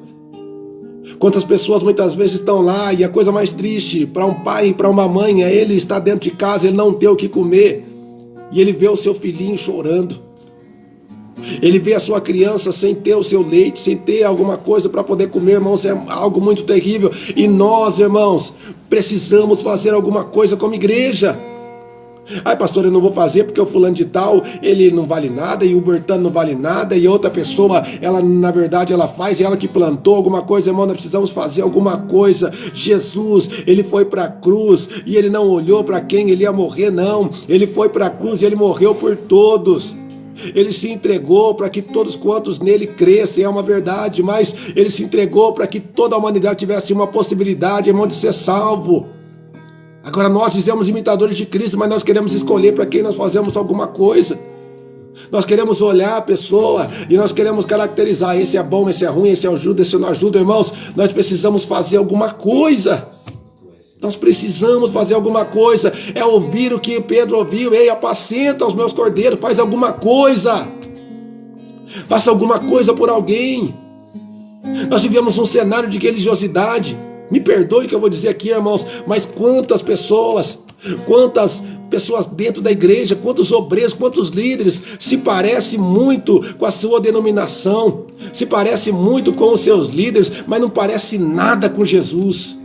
Quantas pessoas muitas vezes estão lá, e a coisa mais triste para um pai e para uma mãe é ele estar dentro de casa, ele não ter o que comer, e ele vê o seu filhinho chorando. Ele vê a sua criança sem ter o seu leite, sem ter alguma coisa para poder comer, irmãos, é algo muito terrível. E nós, irmãos, precisamos fazer alguma coisa como igreja. Ai, pastor, eu não vou fazer porque o fulano de tal, ele não vale nada, e o Bertano não vale nada, e outra pessoa, ela na verdade ela faz, ela que plantou alguma coisa. Irmão, nós precisamos fazer alguma coisa. Jesus, ele foi para a cruz e ele não olhou para quem ele ia morrer, não. Ele foi para a cruz e ele morreu por todos. Ele se entregou para que todos quantos nele crescem, é uma verdade, mas ele se entregou para que toda a humanidade tivesse uma possibilidade, irmão, de ser salvo. Agora nós dizemos imitadores de Cristo, mas nós queremos escolher para quem nós fazemos alguma coisa. Nós queremos olhar a pessoa e nós queremos caracterizar, esse é bom, esse é ruim, esse ajuda, esse não ajuda. Irmãos, nós precisamos fazer alguma coisa. Nós precisamos fazer alguma coisa. É ouvir o que Pedro ouviu. Ei, apacenta os meus cordeiros, faz alguma coisa. Faça alguma coisa por alguém. Nós vivemos um cenário de religiosidade. Me perdoe o que eu vou dizer aqui, irmãos, mas quantas pessoas dentro da igreja, quantos obreiros, quantos líderes se parece muito com a sua denominação, se parece muito com os seus líderes, mas não parece nada com Jesus.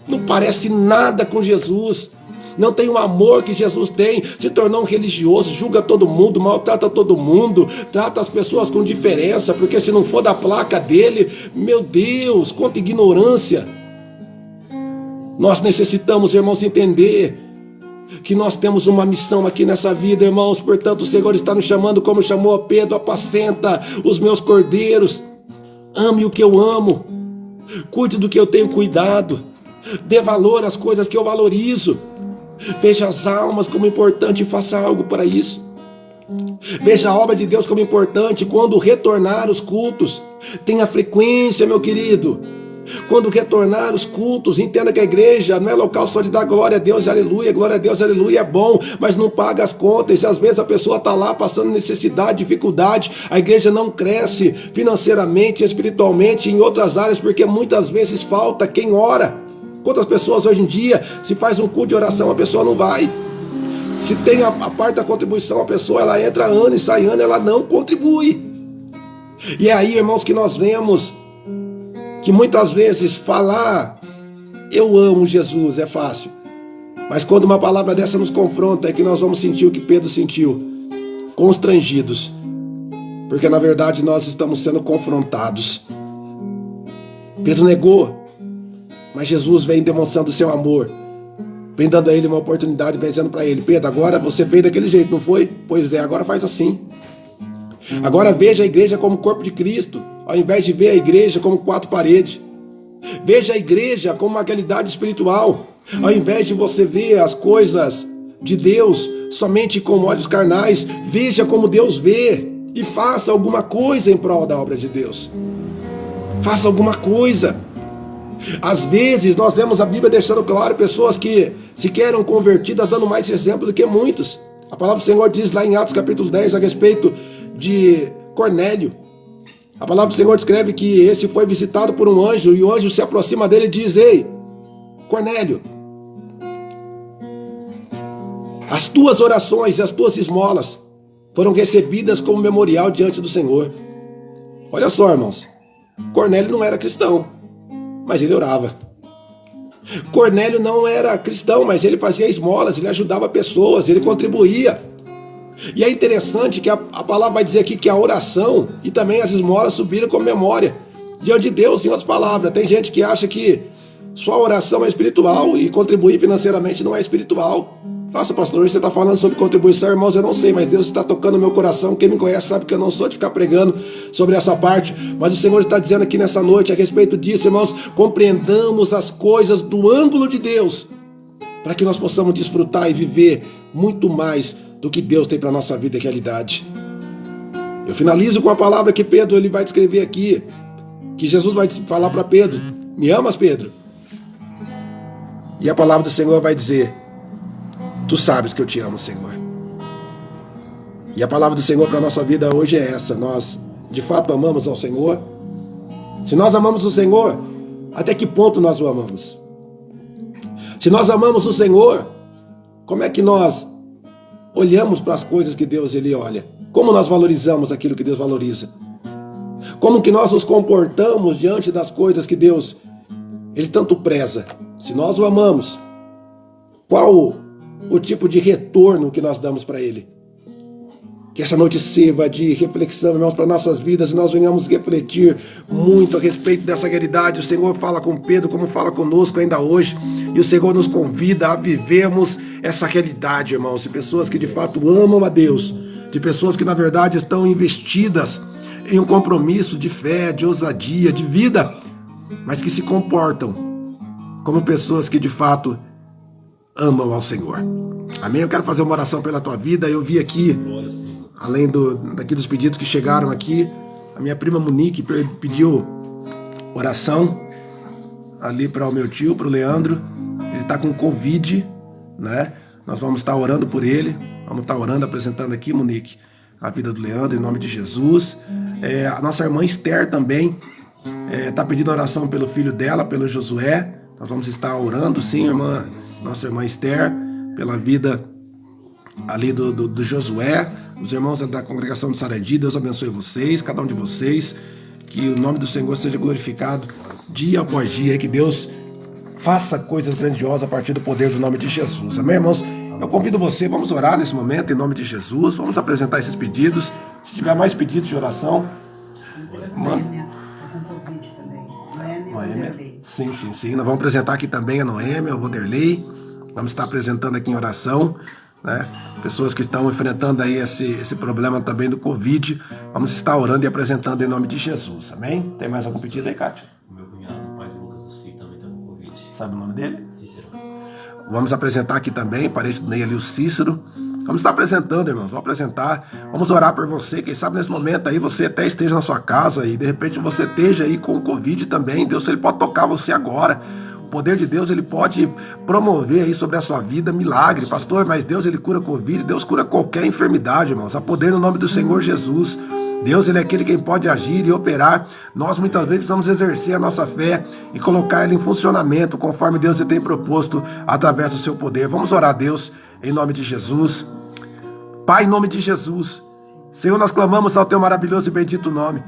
Não parece nada com Jesus. não tem o amor que Jesus tem, se tornou um religioso, julga todo mundo, maltrata todo mundo, trata as pessoas com diferença, porque se não for da placa dele, meu Deus, quanta ignorância. Nós necessitamos, irmãos, entender que nós temos uma missão aqui nessa vida, irmãos. Portanto, o Senhor está nos chamando como chamou a Pedro: apacenta os meus cordeiros, ame o que eu amo, cuide do que eu tenho cuidado, dê valor às coisas que eu valorizo, veja as almas como importante e faça algo para isso. Veja a obra de Deus como importante. Quando retornar os cultos, tenha frequência, meu querido. Quando retornar os cultos, entenda que a igreja não é local só de dar glória a Deus, aleluia, glória a Deus, aleluia, é bom, mas não paga as contas. E às vezes a pessoa está lá passando necessidade, dificuldade, a igreja não cresce financeiramente, espiritualmente, em outras áreas, porque muitas vezes falta quem ora. Quantas pessoas hoje em dia, se faz um culto de oração, a pessoa não vai. Se tem a parte da contribuição, a pessoa ela entra ano e sai ano, ela não contribui. E é aí, irmãos, que nós vemos que muitas vezes falar eu amo Jesus é fácil, mas quando uma palavra dessa nos confronta é que nós vamos sentir o que Pedro sentiu, constrangidos, porque na verdade nós estamos sendo confrontados. Pedro negou, mas Jesus vem demonstrando seu amor, vem dando a ele uma oportunidade, vem dizendo para ele: Pedro, agora você fez daquele jeito, não foi? Pois é, agora faz assim. Agora veja a igreja como corpo de Cristo, ao invés de ver a igreja como quatro paredes. Veja a igreja como uma realidade espiritual, ao invés de você ver as coisas de Deus somente com olhos carnais. Veja como Deus vê e faça alguma coisa em prol da obra de Deus. Faça alguma coisa. Às vezes nós vemos a Bíblia deixando claro pessoas que sequer eram convertidas, dando mais exemplo do que muitos. A palavra do Senhor diz lá em Atos capítulo 10 a respeito de Cornélio. A palavra do Senhor descreve que esse foi visitado por um anjo, e o anjo se aproxima dele e diz: ei, Cornélio, as tuas orações e as tuas esmolas foram recebidas como memorial diante do Senhor. Olha só, irmãos, Cornélio não era cristão, mas ele orava. Cornélio não era cristão, mas ele fazia esmolas, ele ajudava pessoas, ele contribuía. E é interessante que a palavra vai dizer aqui que a oração e também as esmolas subiram como memória diante de Deus. Em outras palavras, tem gente que acha que só a oração é espiritual e contribuir financeiramente não é espiritual. Nossa, pastor, hoje você está falando sobre contribuição, irmãos, eu não sei, mas Deus está tocando no meu coração. Quem me conhece sabe que eu não sou de ficar pregando sobre essa parte, mas o Senhor está dizendo aqui nessa noite a respeito disso, irmãos. Compreendamos as coisas do ângulo de Deus, para que nós possamos desfrutar e viver muito mais do que Deus tem para a nossa vida e realidade. Eu finalizo com a palavra que Pedro ele vai descrever aqui, que Jesus vai falar para Pedro: me amas, Pedro? E a palavra do Senhor vai dizer: tu sabes que eu te amo, Senhor. E a palavra do Senhor para a nossa vida hoje é essa: nós de fato amamos ao Senhor? Se nós amamos o Senhor, até que ponto nós o amamos? Se nós amamos o Senhor, como é que nós olhamos para as coisas que Deus ele olha? Como nós valorizamos aquilo que Deus valoriza? Como que nós nos comportamos diante das coisas que Deus ele tanto preza? Se nós o amamos, qual o tipo de retorno que nós damos para ele? Que essa noite sirva de reflexão, irmãos, para nossas vidas, e nós venhamos refletir muito a respeito dessa realidade. O Senhor fala com Pedro como fala conosco ainda hoje, e o Senhor nos convida a vivermos essa realidade, irmãos, de pessoas que de fato amam a Deus, de pessoas que na verdade estão investidas em um compromisso de fé, de ousadia, de vida, mas que se comportam como pessoas que de fato amam ao Senhor. Amém? Eu quero fazer uma oração pela tua vida. Eu vi aqui, além daqui dos pedidos que chegaram aqui, a minha prima Monique pediu oração ali para o meu tio, para o Leandro. Ele está com Covid, né? Nós vamos estar orando por ele. Vamos estar orando, apresentando aqui, Monique, a vida do Leandro, em nome de Jesus. A nossa irmã Esther também está pedindo oração pelo filho dela, pelo Josué. Nós vamos estar orando, sim, irmã, nossa irmã Esther, pela vida ali do Josué, os irmãos da congregação de Sarandi. Deus abençoe vocês, cada um de vocês, que o nome do Senhor seja glorificado dia após dia, que Deus faça coisas grandiosas a partir do poder do nome de Jesus. Amém, irmãos? Eu convido você, vamos orar nesse momento em nome de Jesus, vamos apresentar esses pedidos. Se tiver mais pedidos de oração, Noêmia, tá com Covid também. Noêmia. Noêmia. Sim. Nós vamos apresentar aqui também a Noêmia, o Vanderlei. Vamos estar apresentando aqui em oração, né? Pessoas que estão enfrentando aí esse problema também do Covid. Vamos estar orando e apresentando em nome de Jesus. Amém? Tem mais algum pedido aí, Kátia? O meu cunhado, o pai de Lucas do Si, também está com Covid. Sabe o nome dele? Cícero. Vamos apresentar aqui também, parente do Ney ali, o Cícero. Vamos estar apresentando, irmãos. Vamos apresentar. Vamos orar por você. Quem sabe nesse momento aí você até esteja na sua casa e de repente você esteja aí com o Covid também. Deus, ele pode tocar você agora. O poder de Deus, ele pode promover aí sobre a sua vida milagre. Pastor, mas Deus, ele cura Covid. Deus cura qualquer enfermidade, irmãos. Há poder no nome do Senhor Jesus. Deus, ele é aquele quem pode agir e operar. Nós muitas vezes precisamos exercer a nossa fé e colocar ela em funcionamento conforme Deus ele tem proposto através do seu poder. Vamos orar a Deus em nome de Jesus. Pai, em nome de Jesus, Senhor, nós clamamos ao teu maravilhoso e bendito nome.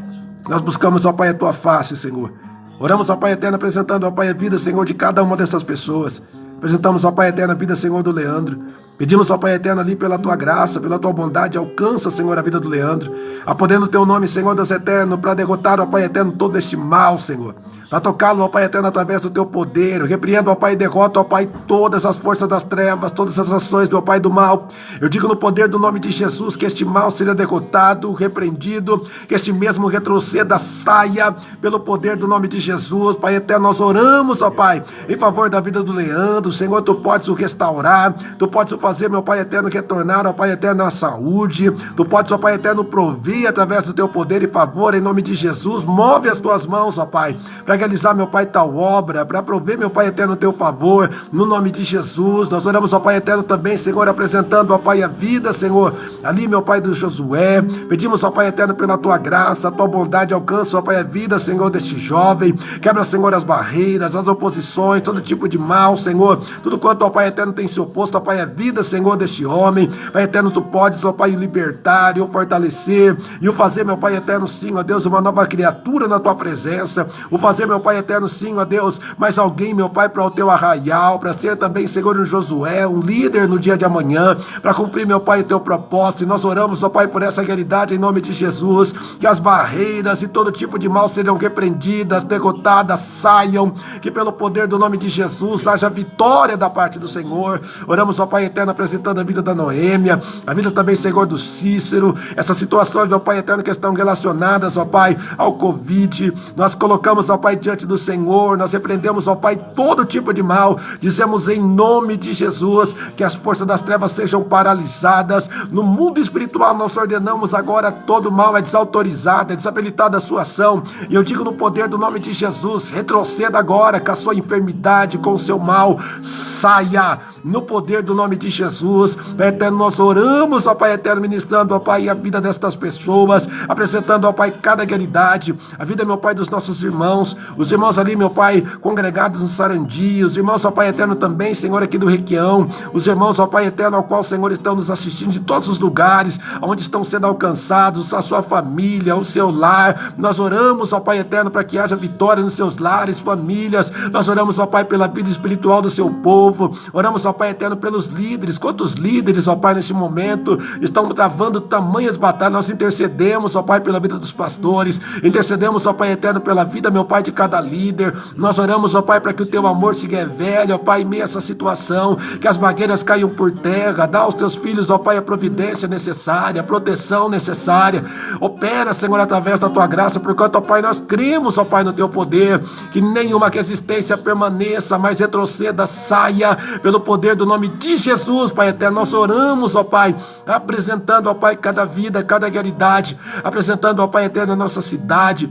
Nós buscamos, ó Pai, a tua face, Senhor. Oramos, ó Pai eterno, apresentando, ó Pai, a vida, Senhor, de cada uma dessas pessoas. Apresentamos, ó Pai eterno, a vida, Senhor, do Leandro. Pedimos, ó Pai eterno, ali pela tua graça, pela tua bondade, alcança, Senhor, a vida do Leandro. Apodendo o teu nome, Senhor Deus eterno, para derrotar, ó Pai eterno, todo este mal, Senhor. Para tocá-lo, ó Pai eterno, através do teu poder. Eu repreendo, ó Pai, e derroto, ó Pai, todas as forças das trevas, todas as ações, meu Pai, do mal. Eu digo no poder do nome de Jesus que este mal seja derrotado, repreendido, que este mesmo retroceda, saia, pelo poder do nome de Jesus. Pai eterno, nós oramos, ó Pai, em favor da vida do Leandro. Senhor, tu podes o restaurar, tu podes o fazer, meu Pai eterno, retornar, ó Pai eterno, a saúde. Tu podes, ó Pai eterno, prover através do teu poder e favor, em nome de Jesus. Move as tuas mãos, ó Pai, para realizar, meu Pai, tal obra, para prover, meu Pai eterno, o teu favor, no nome de Jesus. Nós oramos, ó Pai eterno, também, Senhor, apresentando, ó Pai, a vida, Senhor, ali, meu Pai, do Josué. Pedimos, ó Pai eterno, pela tua graça, a tua bondade, alcança, ó Pai, a vida, Senhor, deste jovem. Quebra, Senhor, as barreiras, as oposições, todo tipo de mal, Senhor, tudo quanto, ó Pai eterno, tem se oposto, ó Pai, a vida, Senhor, deste homem. Pai eterno, tu podes, ó Pai, libertar e o fortalecer e o fazer, meu Pai eterno, sim, ó Deus, uma nova criatura na tua presença, o fazer, meu Pai eterno, sim, ó Deus, mais alguém, meu Pai, para o teu arraial, para ser também, Senhor, um Josué, um líder no dia de amanhã, para cumprir, meu Pai, o teu propósito. E nós oramos, ó Pai, por essa realidade em nome de Jesus, que as barreiras e todo tipo de mal sejam repreendidas, derrotadas, saiam, que pelo poder do nome de Jesus haja vitória da parte do Senhor. Oramos, ó Pai eterno, apresentando a vida da Noêmia, a vida também, Senhor, do Cícero, essas situações, ó Pai eterno, que estão relacionadas, ó Pai, ao Covid. Nós colocamos, ó Pai, diante do Senhor, nós repreendemos, ó Pai, todo tipo de mal. Dizemos em nome de Jesus que as forças das trevas sejam paralisadas. No mundo espiritual nós ordenamos agora todo mal é desautorizado, é desabilitada a sua ação. E eu digo no poder do nome de Jesus, retroceda agora com a sua enfermidade, com o seu mal, saia. No poder do nome de Jesus, Pai eterno, nós oramos, ó Pai eterno, ministrando, ó Pai, a vida destas pessoas, apresentando, ó Pai, cada realidade, a vida, meu Pai, dos nossos irmãos, os irmãos ali, meu Pai, congregados no Sarandi, os irmãos, ó Pai eterno, também, Senhor, aqui do Requião, os irmãos, ó Pai eterno, ao qual, Senhor, estão nos assistindo de todos os lugares, onde estão sendo alcançados, a sua família, o seu lar. Nós oramos, ó Pai eterno, para que haja vitória nos seus lares, famílias. Nós oramos, ó Pai, pela vida espiritual do seu povo. Oramos, ó Pai eterno, pelos líderes. Quantos líderes, ó Pai, nesse momento estão travando tamanhas batalhas. Nós intercedemos, ó Pai, pela vida dos pastores. Intercedemos, ó Pai eterno, pela vida, meu Pai, de cada líder. Nós oramos, ó Pai, para que o teu amor se revele, ó Pai, em meio a essa situação, que as barreiras caiam por terra. Dá aos teus filhos, ó Pai, a providência necessária, a proteção necessária. Opera, Senhor, através da tua graça, porquanto, ó Pai, nós cremos, ó Pai, no teu poder, que nenhuma resistência permaneça, mas retroceda, saia, pelo poder do nome de Jesus, Pai eterno. Nós oramos, ó Pai, apresentando, ó Pai, cada vida, cada realidade, apresentando, ó Pai eterno, a nossa cidade,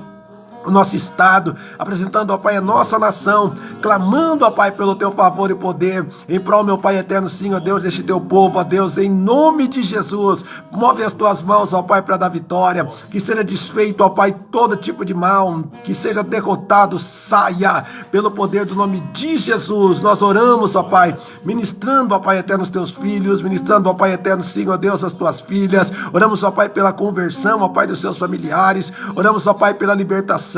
o nosso estado, apresentando, ó Pai, a nossa nação, clamando, ó Pai, pelo teu favor e poder, em prol, meu Pai eterno, sim, ó Deus, deste teu povo, ó Deus, em nome de Jesus. Move as tuas mãos, ó Pai, para dar vitória, que seja desfeito, ó Pai, todo tipo de mal, que seja derrotado, saia, pelo poder do nome de Jesus. Nós oramos, ó Pai, ministrando, ó Pai eterno, os teus filhos, ministrando, ó Pai eterno, sim, ó Deus, as tuas filhas. Oramos, ó Pai, pela conversão, ó Pai, dos seus familiares. Oramos, ó Pai, pela libertação,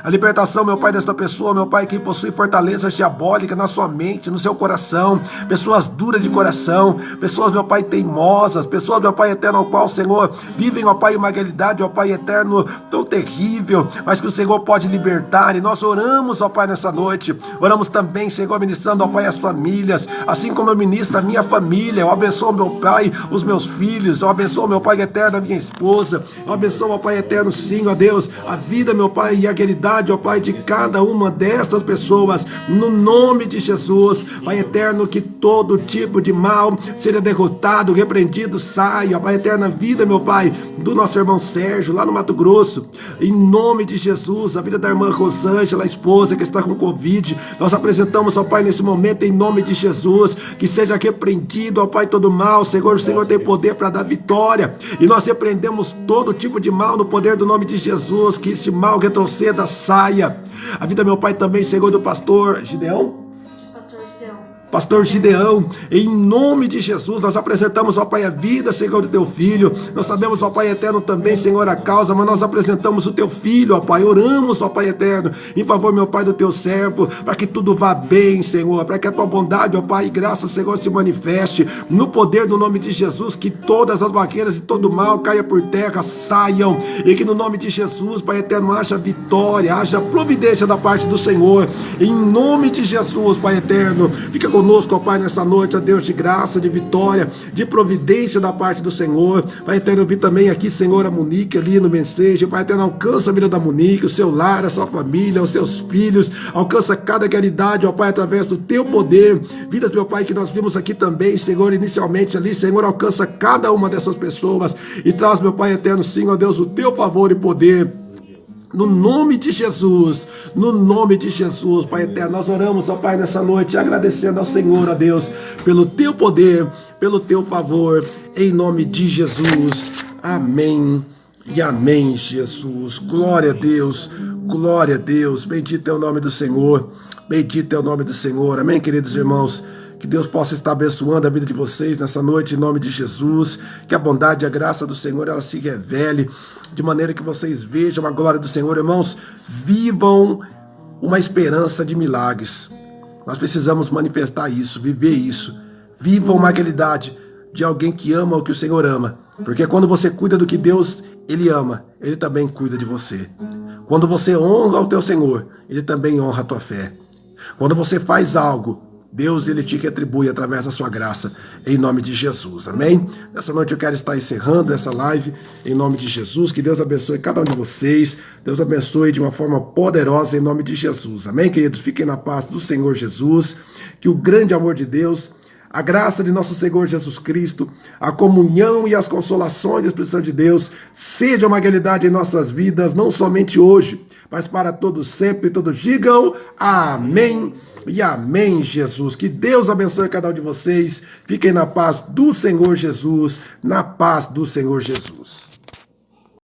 a libertação, meu Pai, desta pessoa, meu Pai, que possui fortaleza fortalezas diabólicas na sua mente, no seu coração, pessoas duras de coração, pessoas, meu Pai, teimosas, pessoas, meu Pai eterno, ao qual, Senhor, vivem, ó Pai, uma realidade, ó Pai eterno, tão terrível, mas que o Senhor pode libertar, e nós oramos, ó Pai, nessa noite, oramos também, Senhor, ministrando, ó Pai, as famílias, assim como eu ministro a minha família, eu abençoo, meu Pai, os meus filhos, eu abençoo, meu Pai eterno, a minha esposa, eu abençoo, ó Pai eterno, sim, ó Deus, a vida, meu Pai, e a realidade, ó Pai, de cada uma destas pessoas, no nome de Jesus, Pai eterno, que todo tipo de mal seja derrotado, repreendido, saia, ó Pai eterno, a vida, meu Pai, do nosso irmão Sérgio, lá no Mato Grosso, em nome de Jesus, a vida da irmã Rosângela, a esposa que está com Covid, nós apresentamos, ó Pai, nesse momento, em nome de Jesus, que seja repreendido, ó Pai, todo mal, Senhor, o Senhor tem poder para dar vitória, e nós repreendemos todo tipo de mal no poder do nome de Jesus, que este mal retroceda, saia. A vida, meu Pai, também, Senhor, do pastor Gideão. Pastor Gideão, em nome de Jesus, nós apresentamos, ó Pai, a vida, Senhor, do teu filho. Nós sabemos, ó Pai eterno, também, Senhor, a causa, mas nós apresentamos o teu filho, ó Pai. Oramos, ó Pai eterno, em favor, meu Pai, do teu servo, para que tudo vá bem, Senhor, para que a tua bondade, ó Pai, e graça, Senhor, se manifeste no poder do nome de Jesus, que todas as barreiras e todo mal caia por terra, saiam, e que no nome de Jesus, Pai eterno, haja vitória, haja providência da parte do Senhor, em nome de Jesus, Pai eterno. Fica conosco, ó Pai, nessa noite, ó Deus, de graça, de vitória, de providência da parte do Senhor. Pai eterno, eu vi também aqui, Senhor, a Monique ali no Mensejo. Pai eterno, alcança a vida da Monique, o seu lar, a sua família, os seus filhos, alcança cada realidade, ó Pai, através do teu poder. Vidas, meu Pai, que nós vimos aqui também, Senhor, inicialmente ali, Senhor, alcança cada uma dessas pessoas e traz, meu Pai eterno, sim, ó Deus, o teu favor e poder. No nome de Jesus, Pai eterno, nós oramos, ó Pai, nessa noite, agradecendo ao Senhor, ó Deus, pelo teu poder, pelo teu favor, em nome de Jesus. Amém e amém, Jesus. Glória a Deus, bendito é o nome do Senhor, bendito é o nome do Senhor. Amém, queridos irmãos. Que Deus possa estar abençoando a vida de vocês nessa noite, em nome de Jesus. Que a bondade e a graça do Senhor, ela se revele, de maneira que vocês vejam a glória do Senhor. Irmãos, vivam uma esperança de milagres. Nós precisamos manifestar isso, viver isso. Vivam uma realidade de alguém que ama o que o Senhor ama. Porque quando você cuida do que Deus, Ele ama, Ele também cuida de você. Quando você honra o teu Senhor, Ele também honra a tua fé. Quando você faz algo, Deus, Ele te retribui através da sua graça, em nome de Jesus, amém? Nessa noite eu quero estar encerrando essa live, em nome de Jesus. Que Deus abençoe cada um de vocês, Deus abençoe de uma forma poderosa, em nome de Jesus, amém, queridos? Fiquem na paz do Senhor Jesus, que o grande amor de Deus, a graça de nosso Senhor Jesus Cristo, a comunhão e as consolações da Espírito Santo de Deus seja uma realidade em nossas vidas, não somente hoje, mas para todos sempre. Todos digam amém e amém, Jesus. Que Deus abençoe cada um de vocês. Fiquem na paz do Senhor Jesus, na paz do Senhor Jesus.